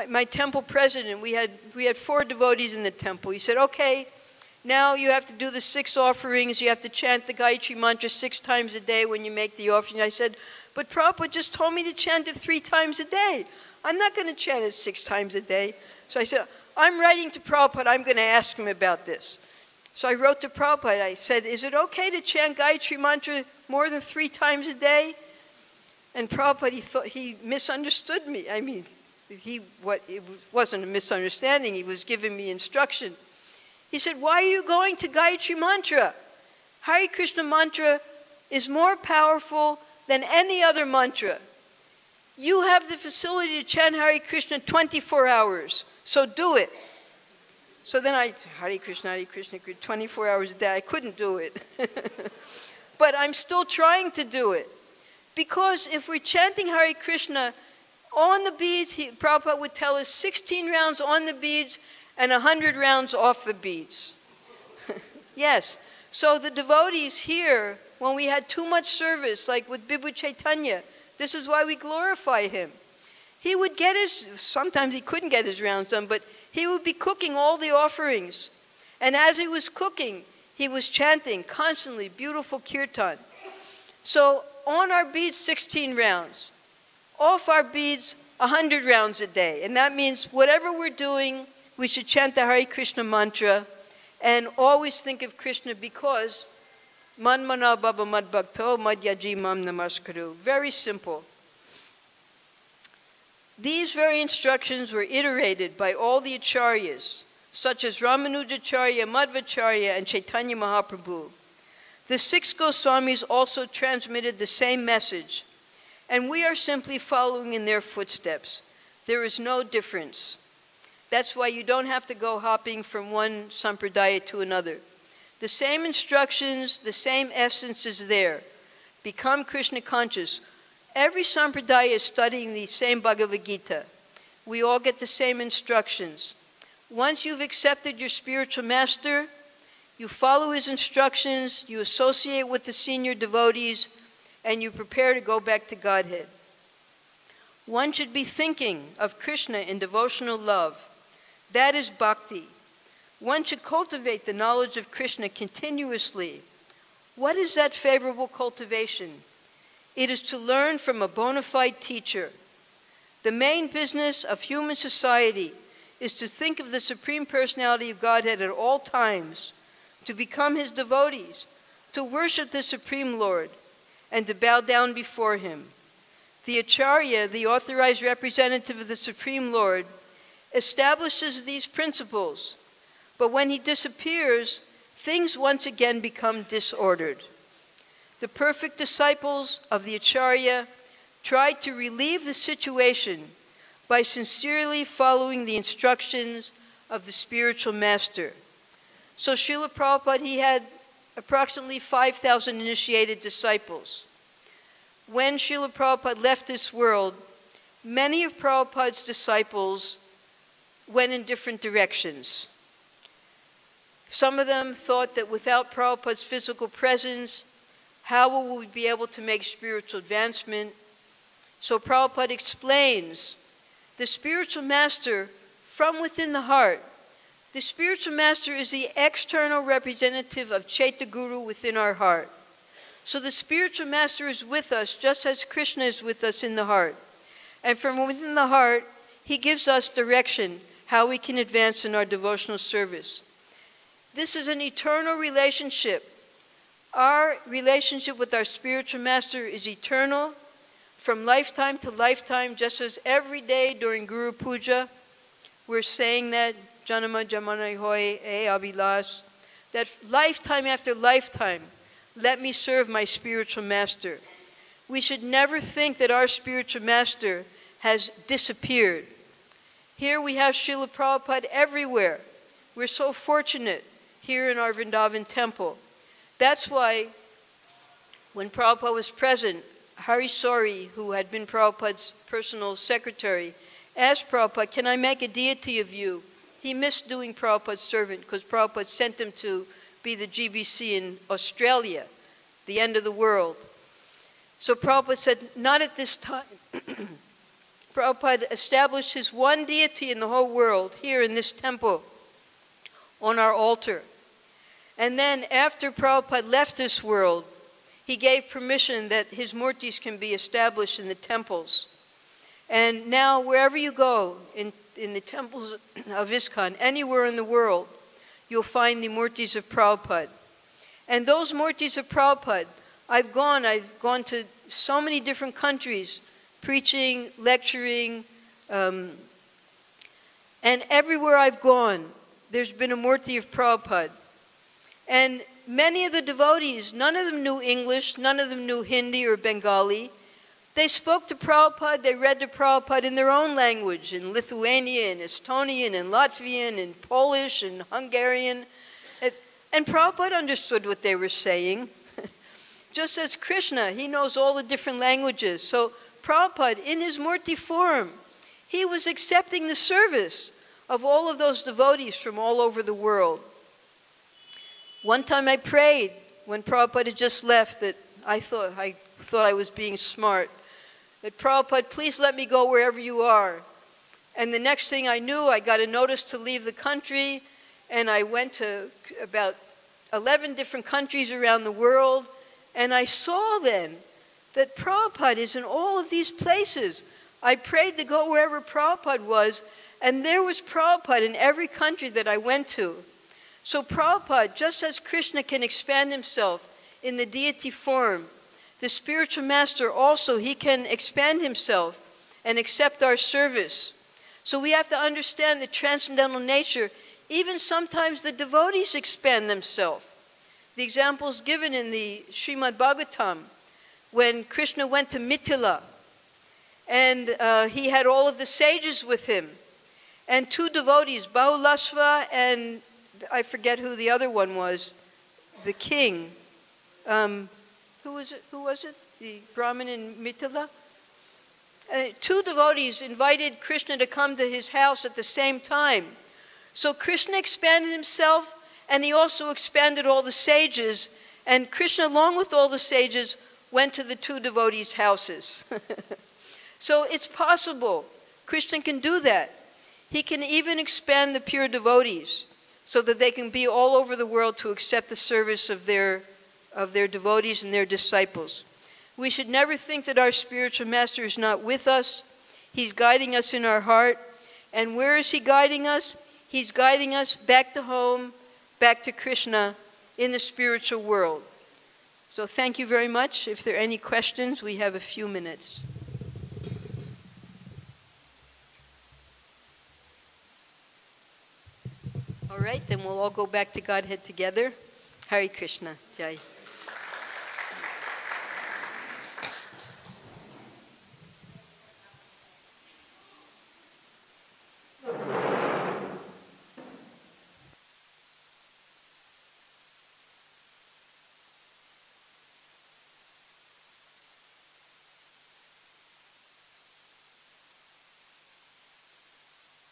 my temple president, we had 4 devotees in the temple. He said, okay, Now you have to do the 6 offerings. You have to chant the Gayatri mantra 6 times a day when you make the offering. I said, but Prabhupada just told me to chant it 3 times a day. I'm not going to chant it 6 times a day. So I said, I'm writing to Prabhupada. I'm going to ask him about this. So I wrote to Prabhupada. I said, is it okay to chant Gayatri mantra more than 3 times a day? And Prabhupada, he misunderstood me. I mean, it wasn't a misunderstanding. He was giving me instruction. He said, why are you going to Gayatri mantra? Hare Krishna mantra is more powerful than any other mantra. You have the facility to chant Hare Krishna 24 hours, so do it. So then Hare Krishna, 24 hours a day. I couldn't do it. But I'm still trying to do it. Because if we're chanting Hare Krishna on the beads, Prabhupada would tell us 16 rounds on the beads and 100 rounds off the beads. Yes. So the devotees here, when we had too much service, like with Bibhu Chaitanya, this is why we glorify him. He would get sometimes he couldn't get his rounds done, but he would be cooking all the offerings. And as he was cooking, he was chanting constantly beautiful kirtan. So on our beads, 16 rounds. Off our beads, 100 rounds a day. And that means whatever we're doing, we should chant the Hare Krishna mantra and always think of Krishna, because Manmana Baba Mad Bhakto Madhyaji Mam Namaskaru. Very simple. These very instructions were iterated by all the acharyas, such as Ramanujacharya, Madhvacharya, and Chaitanya Mahaprabhu. The 6 Goswamis also transmitted the same message, and we are simply following in their footsteps. There is no difference. That's why you don't have to go hopping from one sampradaya to another. The same instructions, the same essence is there. Become Krishna conscious. Every sampradaya is studying the same Bhagavad-Gita. We all get the same instructions. Once you've accepted your spiritual master, you follow his instructions, you associate with the senior devotees, and you prepare to go back to Godhead. One should be thinking of Krishna in devotional love. That is bhakti. One should cultivate the knowledge of Krishna continuously. What is that favorable cultivation? It is to learn from a bona fide teacher. The main business of human society is to think of the Supreme Personality of Godhead at all times, to become his devotees, to worship the Supreme Lord, and to bow down before him. The Acharya, the authorized representative of the Supreme Lord, establishes these principles, but when he disappears, things once again become disordered. The perfect disciples of the Acharya tried to relieve the situation by sincerely following the instructions of the spiritual master. So Srila Prabhupada, he had approximately 5,000 initiated disciples. When Srila Prabhupada left this world, many of Prabhupada's disciples went in different directions. Some of them thought that without Prabhupada's physical presence, how will we be able to make spiritual advancement? So Prabhupada explains the spiritual master from within the heart. The spiritual master is the external representative of Chaitya Guru within our heart. So the spiritual master is with us just as Krishna is with us in the heart. And from within the heart, he gives us direction how we can advance in our devotional service. This is an eternal relationship. Our relationship with our spiritual master is eternal from lifetime to lifetime, just as every day during Guru Puja, we're saying that Janama Jamana Hoy E Abhilas, that lifetime after lifetime, let me serve my spiritual master. We should never think that our spiritual master has disappeared. Here we have Srila Prabhupada everywhere. We're so fortunate here in our Vrindavan temple. That's why when Prabhupada was present, Hari Sori, who had been Prabhupada's personal secretary, asked Prabhupada, can I make a deity of you? He missed doing Prabhupada's servant because Prabhupada sent him to be the GBC in Australia, the end of the world. So Prabhupada said, not at this time. Prabhupada established his one deity in the whole world here in this temple on our altar. And then after Prabhupada left this world, he gave permission that his murtis can be established in the temples. And now wherever you go in the temples of ISKCON, anywhere in the world, you'll find the murtis of Prabhupada. And those murtis of Prabhupada, I've gone to so many different countries, preaching, lecturing, and everywhere I've gone, there's been a murti of Prabhupada. And many of the devotees, none of them knew English, none of them knew Hindi or Bengali. They spoke to Prabhupada, they read to Prabhupada in their own language, in Lithuanian, Estonian, and Latvian, and Polish, and Hungarian. And Prabhupada understood what they were saying. Just as Krishna, he knows all the different languages. So Prabhupada, in his murti form, he was accepting the service of all of those devotees from all over the world. One time I prayed, when Prabhupada had just left, that I thought I was being smart, that Prabhupada, please let me go wherever you are. And the next thing I knew, I got a notice to leave the country, and I went to about 11 different countries around the world, and I saw then that Prabhupada is in all of these places. I prayed to go wherever Prabhupada was, and there was Prabhupada in every country that I went to. So Prabhupada, just as Krishna can expand himself in the deity form, the spiritual master also, he can expand himself and accept our service. So we have to understand the transcendental nature. Even sometimes the devotees expand themselves. The example is given in the Srimad Bhagavatam, when Krishna went to Mithila, and he had all of the sages with him, and two devotees, Bahulasva and I forget who the other one was, the king. Who was it? The Brahmin in Mithila? Two devotees invited Krishna to come to his house at the same time. So Krishna expanded himself, and he also expanded all the sages, and Krishna, along with all the sages, went to the two devotees' houses. So it's possible. Krishna can do that. He can even expand the pure devotees so that they can be all over the world to accept the service of their devotees and their disciples. We should never think that our spiritual master is not with us. He's guiding us in our heart. And where is he guiding us? He's guiding us back to home, back to Krishna in the spiritual world. So thank you very much. If there are any questions, we have a few minutes. All right, then we'll all go back to Godhead together. Hare Krishna. Jai.